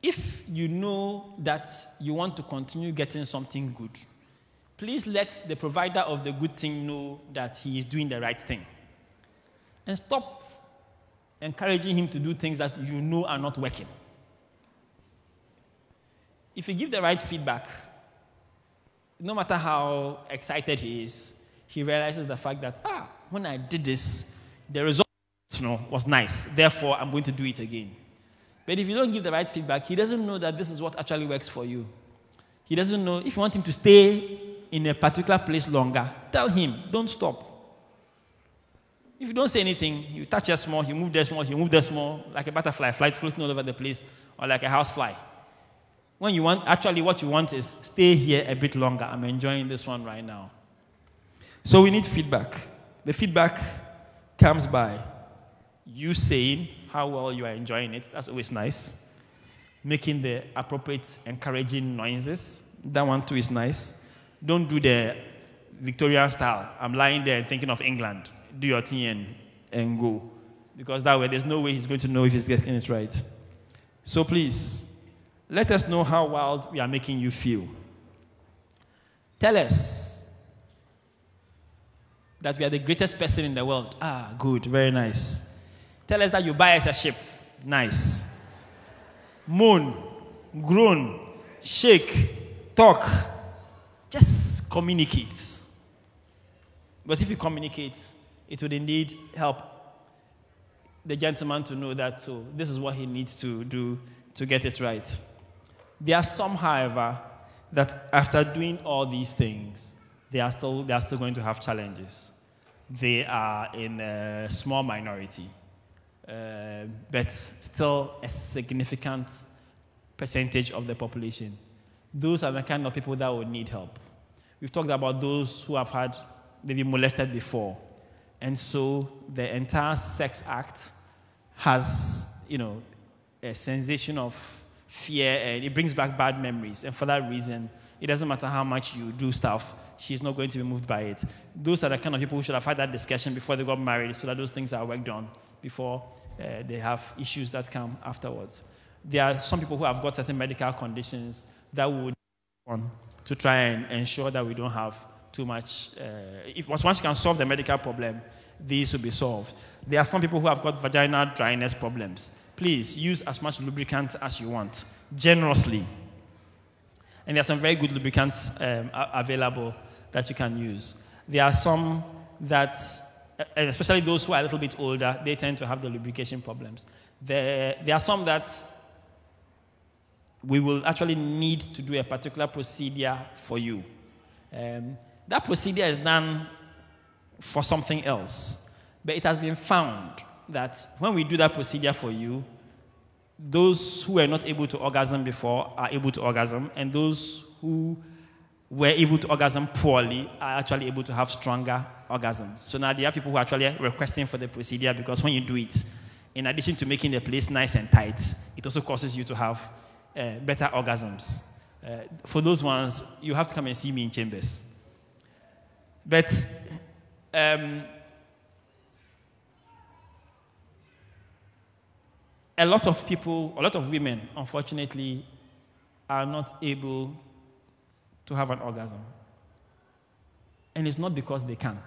[SPEAKER 3] If you know that you want to continue getting something good, please let the provider of the good thing know that he is doing the right thing. And stop encouraging him to do things that you know are not working. If you give the right feedback, no matter how excited he is, he realizes the fact that, when I did this, the result was nice. Therefore, I'm going to do it again. But if you don't give the right feedback, he doesn't know that this is what actually works for you. He doesn't know. If you want him to stay in a particular place longer, tell him, don't stop. If you don't say anything, you touch her small, you move there small, you move there small, like a butterfly, floating all over the place, or like a housefly. When you want, actually what you want is stay here a bit longer. I'm enjoying this one right now. So we need feedback. The feedback comes by you saying how well you are enjoying it. That's always nice. Making the appropriate encouraging noises. That one too is nice. Don't do the Victorian style. I'm lying there and thinking of England. Do your thing and go. Because that way there's no way he's going to know if he's getting it right. So please, let us know how wild we are making you feel. Tell us that we are the greatest person in the world. Good, very nice. Tell us that you buy us a ship. Nice. Moan, groan, shake, talk. Just communicate. But if you communicate, it would indeed help the gentleman to know that this is what he needs to do to get it right. There are some, however, that after doing all these things, they are still going to have challenges. They are in a small minority, but still a significant percentage of the population. Those are the kind of people that would need help. We've talked about those who have had, they've been molested before. And so the entire sex act has, a sensation of fear, and it brings back bad memories. And for that reason, it doesn't matter how much you do stuff, she's not going to be moved by it. Those are the kind of people who should have had that discussion before they got married, so that those things are worked on before they have issues that come afterwards. There are some people who have got certain medical conditions that would on to try and ensure that we don't have too much. Once you can solve the medical problem, these will be solved. There are some people who have got vaginal dryness problems. Please use as much lubricant as you want, generously. And there are some very good lubricants available that you can use. There are some that, and especially those who are a little bit older, they tend to have the lubrication problems. There are some that we will actually need to do a particular procedure for you. That procedure is done for something else. But it has been found that when we do that procedure for you, those who were not able to orgasm before are able to orgasm, and those who were able to orgasm poorly are actually able to have stronger orgasms. So now there are people who are actually requesting for the procedure because when you do it, in addition to making the place nice and tight, it also causes you to have better orgasms. For those ones, you have to come and see me in chambers. But a lot of people, a lot of women, unfortunately, are not able to have an orgasm. And it's not because they can't.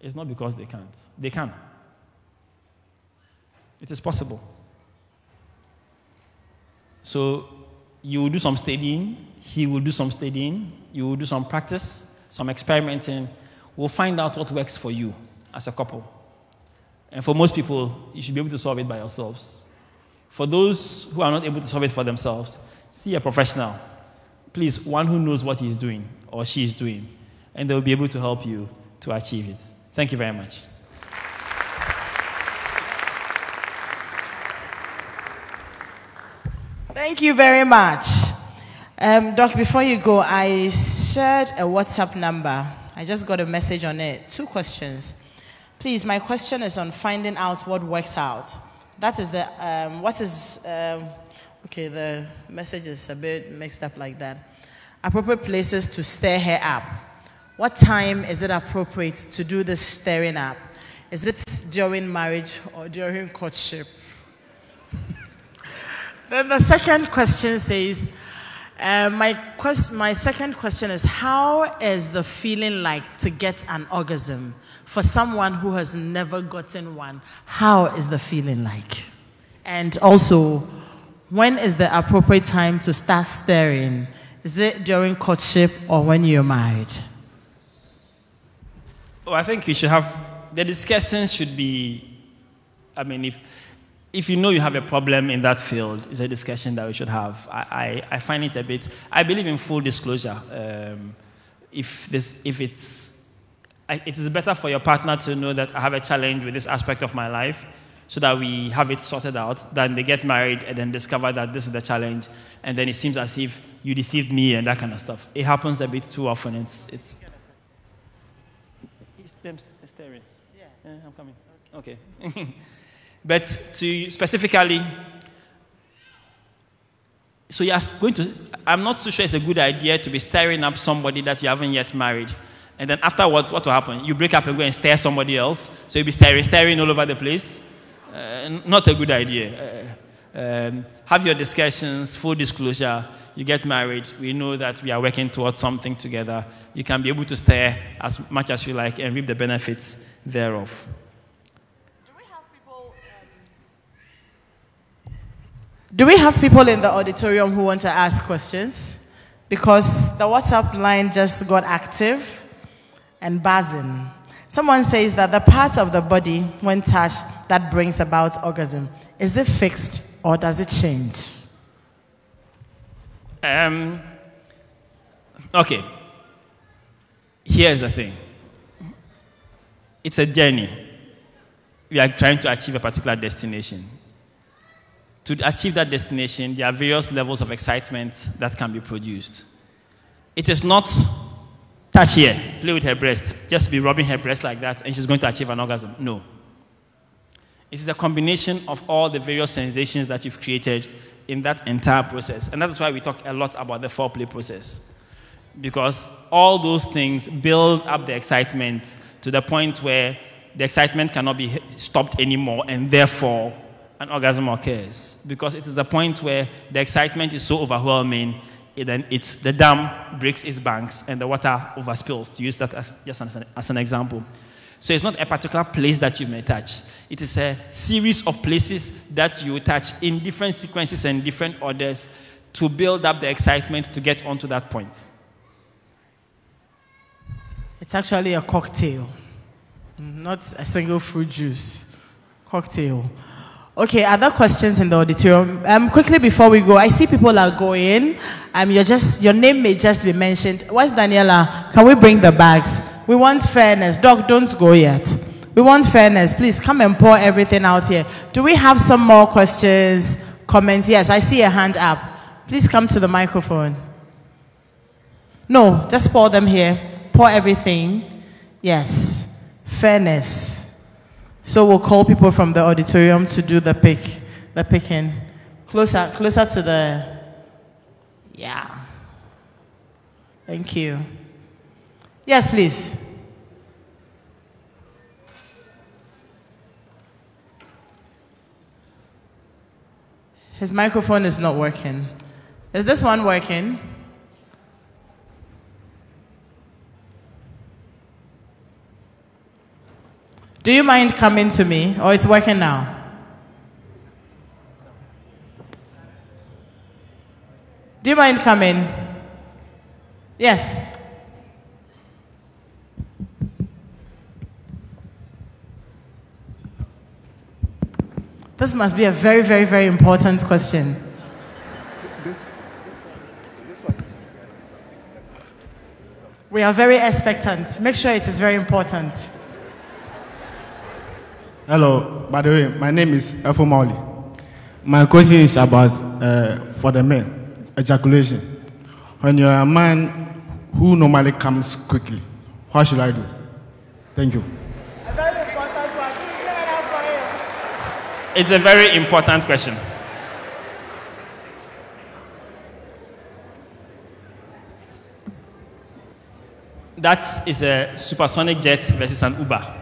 [SPEAKER 3] It's not because they can't. They can. It is possible. So you will do some studying, he will do some studying, you will do some practice, some experimenting. We'll find out what works for you as a couple. And for most people, you should be able to solve it by yourselves. For those who are not able to solve it for themselves, see a professional. Please, one who knows what he's doing or she is doing, and they'll be able to help you to achieve it. Thank you very much.
[SPEAKER 2] Thank you very much. Doc, before you go, I shared a WhatsApp number. I just got a message on it. 2 questions. Please, my question is on finding out what works out. That is the, okay, the message is a bit mixed up like that. Appropriate places to stir her up. What time is it appropriate to do this stirring up? Is it during marriage or during courtship? Then the second question says, my second question is, how is the feeling like to get an orgasm? For someone who has never gotten one, how is the feeling like? And also, when is the appropriate time to start stirring? Is it during courtship or when you're married?
[SPEAKER 3] Well, I think you should have, the discussions should be, I mean, if you know you have a problem in that field, it's a discussion that we should have. I find it a bit, I believe in full disclosure. It is better for your partner to know that I have a challenge with this aspect of my life so that we have it sorted out than they get married and then discover that this is the challenge and then it seems as if you deceived me and that kind of stuff. It happens a bit too often. It's them staring. Yes. I'm coming. Okay. But to specifically, so you're going to, I'm not so sure it's a good idea to be stirring up somebody that you haven't yet married. And then afterwards, what will happen? You break up and go and stir somebody else. So you'll be stirring all over the place. Not a good idea. Have your discussions, full disclosure. You get married. We know that we are working towards something together. You can be able to stir as much as you like and reap the benefits thereof.
[SPEAKER 2] Do we have people in the auditorium who want to ask questions? Because the WhatsApp line just got active and buzzing. Someone says that the parts of the body, when touched, that brings about orgasm, is it fixed or does it change?
[SPEAKER 3] Okay. Here's the thing. It's a journey. We are trying to achieve a particular destination. To achieve that destination, there are various levels of excitement that can be produced. It is not touch here, play with her breast, just be rubbing her breast like that, and she's going to achieve an orgasm. No. It is a combination of all the various sensations that you've created in that entire process. And that's why we talk a lot about the foreplay process. Because all those things build up the excitement to the point where the excitement cannot be stopped anymore, and therefore an orgasm occurs, because it is a point where the excitement is so overwhelming, then the dam breaks its banks and the water overspills, to use that as an example. So it's not a particular place that you may touch. It is a series of places that you touch in different sequences and different orders to build up the excitement to get onto that point.
[SPEAKER 2] It's actually a cocktail, not a single fruit juice. Cocktail. Okay, other questions in the auditorium? Quickly before we go, I see people are going. Your name may just be mentioned. Where's Daniela? Can we bring the bags? We want fairness. Doc, don't go yet. We want fairness. Please come and pour everything out here. Do we have some more questions, comments? Yes, I see a hand up. Please come to the microphone. No, just pour them here. Pour everything. Yes. Fairness. So we'll call people from the auditorium to do the picking. Closer to the, yeah. Thank you. Yes, please. His microphone is not working. Is this one working? Do you mind coming to me, or it's working now? Do you mind coming? Yes. This must be a very, very, very important question. We are very expectant. Make sure it is very important.
[SPEAKER 1] Hello, by the way, my name is Efo Mauli. My question is about, for the men, ejaculation. When you're a man who normally comes quickly, what should I do? Thank you.
[SPEAKER 3] It's a very important question. That is a supersonic jet versus an Uber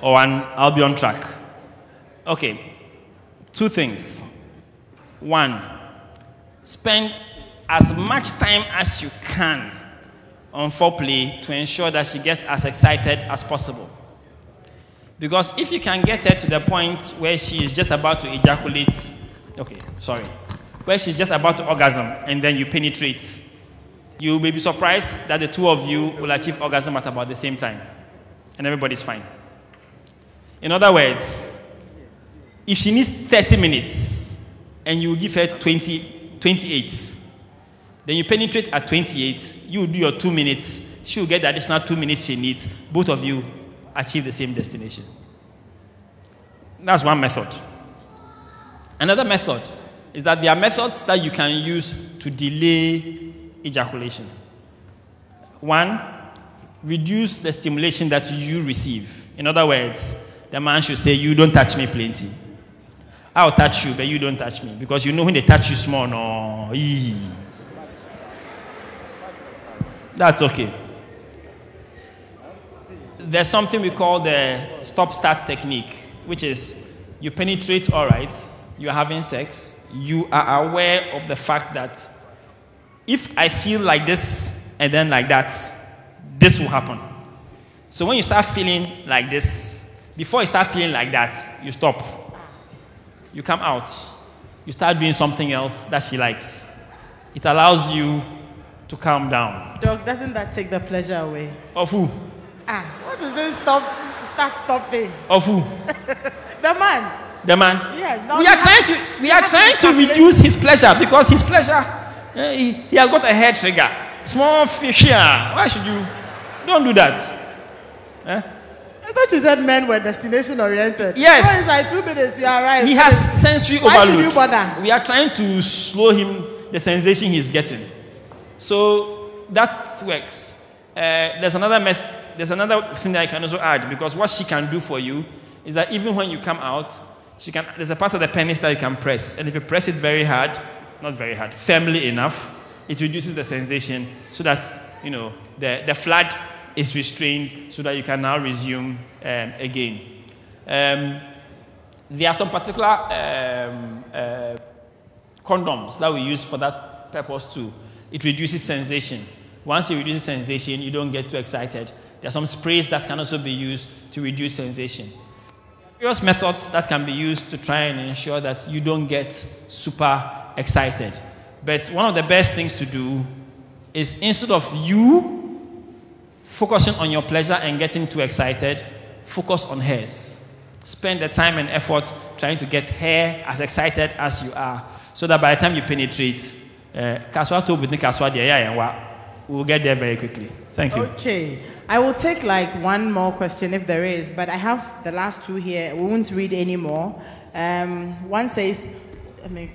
[SPEAKER 3] or an Albion track. Okay, two things. One, spend as much time as you can on foreplay to ensure that she gets as excited as possible. Because if you can get her to the point where she is just about to ejaculate, where she's just about to orgasm and then you penetrate, you may be surprised that the two of you will achieve orgasm at about the same time and everybody's fine. In other words, if she needs 30 minutes and you give her 28, then you penetrate at 28, you do your 2 minutes, she will get the additional 2 minutes she needs, both of you achieve the same destination. That's one method. Another method is that there are methods that you can use to delay ejaculation. One, reduce the stimulation that you receive. In other words, the man should say, you don't touch me plenty. I'll touch you, but you don't touch me. Because you know when they touch you small, no. That's okay. There's something we call the stop-start technique, which is you penetrate, all right, you're having sex, you are aware of the fact that if I feel like this and then like that, this will happen. So when you start feeling like this, before you start feeling like that, you stop. You come out. You start doing something else that she likes. It allows you to calm down.
[SPEAKER 2] Doc, doesn't that take the pleasure away?
[SPEAKER 3] Of who?
[SPEAKER 2] What is this stop thing?
[SPEAKER 3] Of who?
[SPEAKER 2] The man.
[SPEAKER 3] The man?
[SPEAKER 2] Yes.
[SPEAKER 3] We are trying to reduce his pleasure because his pleasure, he has got a hair trigger. Small fish here. Why should you? Don't do that.
[SPEAKER 2] I thought you said men were destination oriented.
[SPEAKER 3] Yes.
[SPEAKER 2] So it's like 2 minutes, you are right.
[SPEAKER 3] He has sensory overload.
[SPEAKER 2] Why should you bother?
[SPEAKER 3] We are trying to slow him, the sensation he's getting. So that works. There's another thing that I can also add, because what she can do for you is that even when you come out, there's a part of the penis that you can press. And if you press it very hard, not very hard, firmly enough, it reduces the sensation so that, the flood is restrained so that you can now resume again. There are some particular condoms that we use for that purpose too. It reduces sensation. Once you reduce sensation, you don't get too excited. There are some sprays that can also be used to reduce sensation. Various methods that can be used to try and ensure that you don't get super excited. But one of the best things to do is, instead of you focusing on your pleasure and getting too excited, focus on hers. Spend the time and effort trying to get her as excited as you are, so that by the time you penetrate, we'll get there very quickly. Thank you.
[SPEAKER 2] Okay. I will take like one more question if there is, but I have the last two here. We won't read any more. One says,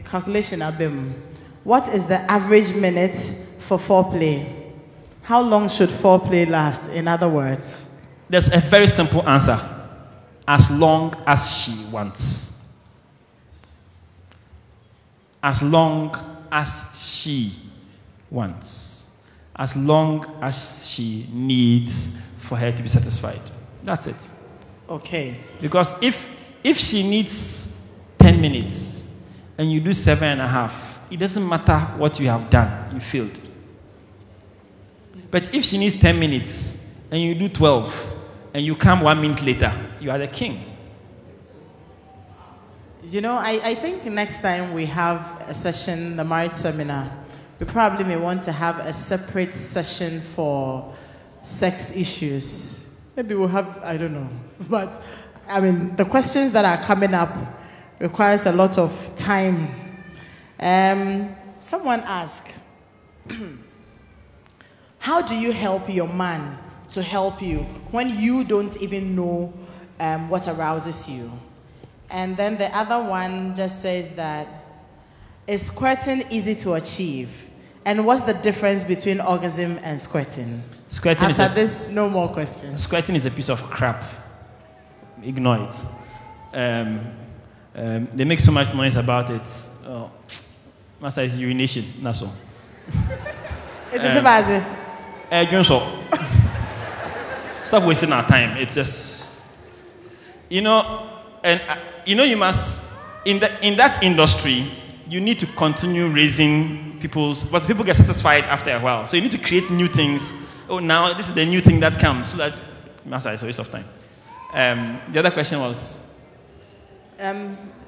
[SPEAKER 2] calculation abim. What is the average minute for foreplay? How long should foreplay last, in other words?
[SPEAKER 3] There's a very simple answer. As long as she wants. As long as she wants. As long as she needs for her to be satisfied. That's it.
[SPEAKER 2] Okay.
[SPEAKER 3] Because if she needs 10 minutes and you do 7.5, it doesn't matter what you have done, you failed. But if she needs 10 minutes and you do 12 and you come 1 minute later, you are the king.
[SPEAKER 2] You know, I think next time we have a session, the marriage seminar, we probably may want to have a separate session for sex issues. Maybe we'll have, I don't know. But, I mean, the questions that are coming up requires a lot of time. Someone asked, how do you help your man to help you when you don't even know what arouses you? And then the other one just says that, is squirting easy to achieve? And what's the difference between orgasm and squirting?
[SPEAKER 3] Squirting
[SPEAKER 2] After this, no more questions.
[SPEAKER 3] Squirting is a piece of crap. Ignore it. They make so much noise about it. Oh, master, is urination. That's all.
[SPEAKER 2] Is it bad?
[SPEAKER 3] Stop wasting our time. It's just, you know, and you must, in that industry, you need to continue raising but people get satisfied after a while. So you need to create new things. Oh, now this is the new thing that comes. So that, master, it's a waste of time. The other question was?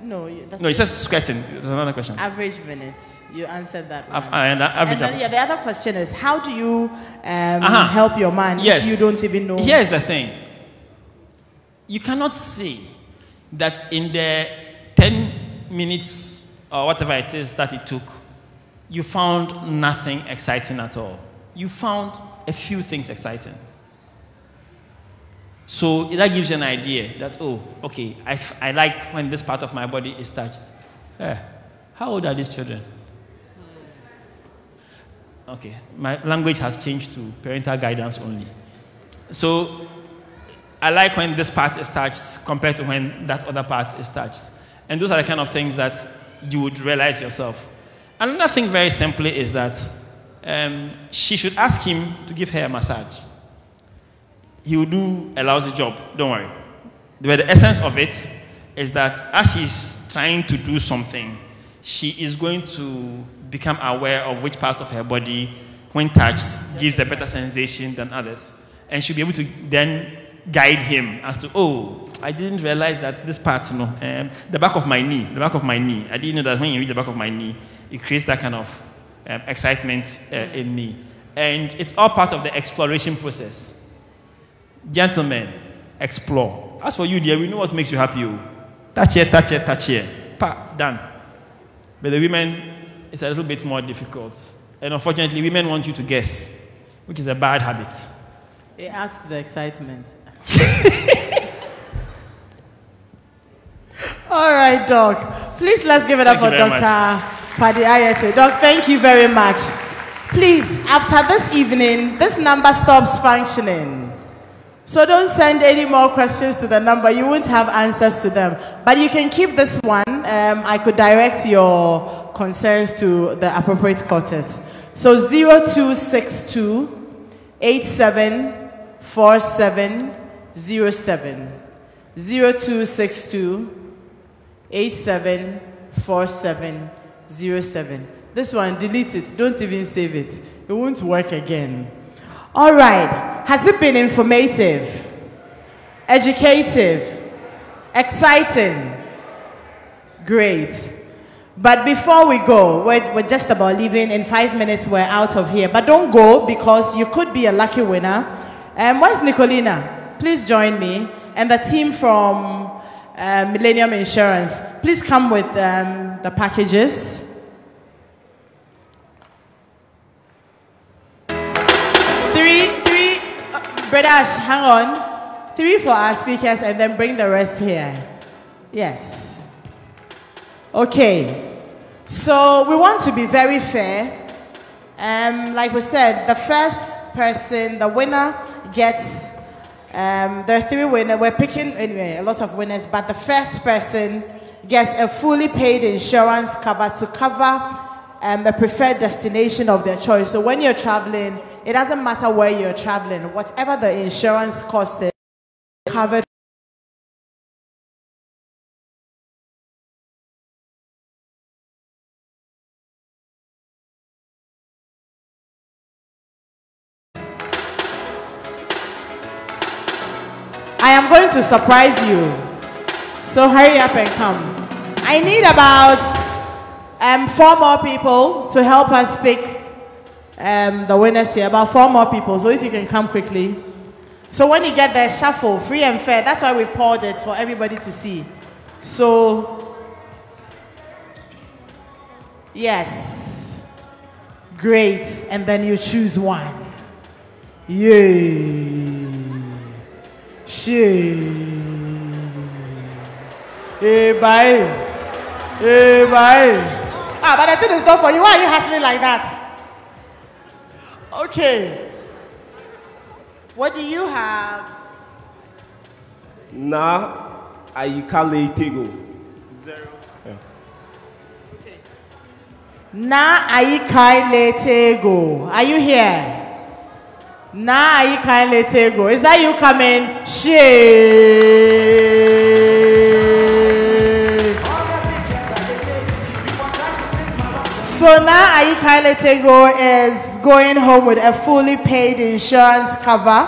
[SPEAKER 2] No,
[SPEAKER 3] it says squirting. There's another question.
[SPEAKER 2] Average minutes. You answered that one.
[SPEAKER 3] And
[SPEAKER 2] then, the other question is, how do you help your man if you don't even know?
[SPEAKER 3] Here's the thing. You cannot say that in the 10 minutes or whatever it is that it took, you found nothing exciting at all. You found a few things exciting. So that gives you an idea that, oh, okay, I like when this part of my body is touched. How old are these children? Okay, my language has changed to parental guidance only. So I like when this part is touched compared to when that other part is touched. And those are the kind of things that you would realize yourself. Another thing very simply is that she should ask him to give her a massage. He will do a lousy job, don't worry. But the essence of it is that as he's trying to do something, she is going to become aware of which parts of her body, when touched, gives a better sensation than others. And she'll be able to then guide him as to, oh, I didn't realize that this part, the back of my knee, I didn't know that when you read the back of my knee, it creates that kind of excitement in me. And it's all part of the exploration process. Gentlemen, explore. As for you, dear, we know what makes you happy. Touch here, touch here, touch here. Pa, done. But the women, it's a little bit more difficult. And unfortunately, women want you to guess, which is a bad habit.
[SPEAKER 2] It adds to the excitement. All right, Doc. Please, let's give it up for Dr. Paddy Ayete. Doc, thank you very much. Please, after this evening, this number stops functioning. So don't send any more questions to the number. You won't have answers to them. But you can keep this one. I could direct your concerns to the appropriate quarters. So 0262 874707. 0262 874707. This one, delete it. Don't even save it. It won't work again. All right. Has it been informative, educative, exciting? Great. But before we go, we're just about leaving. In 5 minutes, we're out of here. But don't go, because you could be a lucky winner. Where's Nicolina? Please join me. And the team from Millennium Insurance. Please come with the packages. Three, Brother Ash, hang on. 3 for our speakers, and then bring the rest here. Yes. Okay. So we want to be very fair. Like we said, the first person, the winner, gets, there are 3 winners. We're picking, anyway, a lot of winners, but the first person gets a fully paid insurance cover to cover a preferred destination of their choice. So when you're traveling, it doesn't matter where you're traveling. Whatever the insurance cost is covered. I am going to surprise you. So hurry up and come. I need about 4 more people to help us pick the winners here. About 4 more people. So if you can come quickly. So when you get there, shuffle, free and fair. That's why we poured it for everybody to see. So, yes. Great. And then you choose one. Yay. Hey, bye. Hey, bye. Ah, but I think it's not for you. Why are you hustling like that? Okay. What do you have?
[SPEAKER 21] Na Ayikale Tego. 0. Yeah.
[SPEAKER 2] Okay. Na Ayikale Tego. Are you here? Na Ayikale Tego. Is that you coming? So now Ayikale Tego is going home with a fully paid insurance cover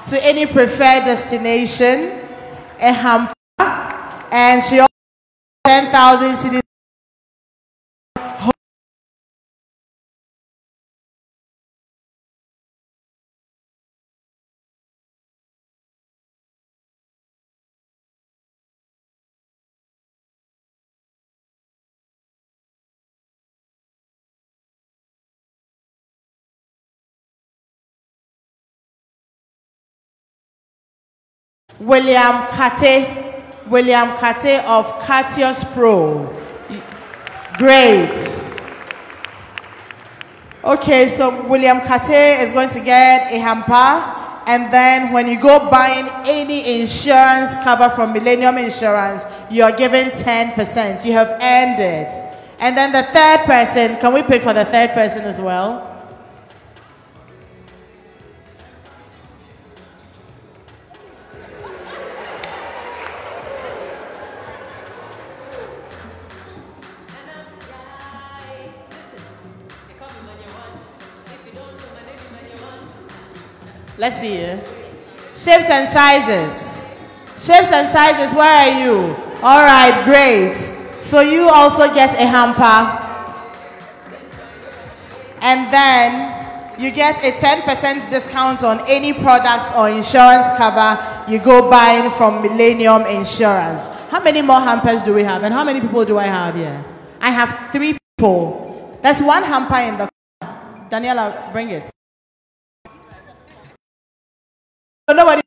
[SPEAKER 2] to any preferred destination, a hamper, and she also has 10,000 cedis. William Kate of Catius Pro. Great. Okay, so William Kate is going to get a hamper, and then when you go buying any insurance cover from Millennium Insurance, you are given 10%. You have earned it. And then the third person, can we pick for the third person as well? Let's see. Shapes and sizes. Shapes and sizes, where are you? All right, great. So you also get a hamper. And then you get a 10% discount on any product or insurance cover you go buying from Millennium Insurance. How many more hampers do we have? And how many people do I have here? I have 3 people. There's 1 hamper in the car. Daniela, bring it. Nobody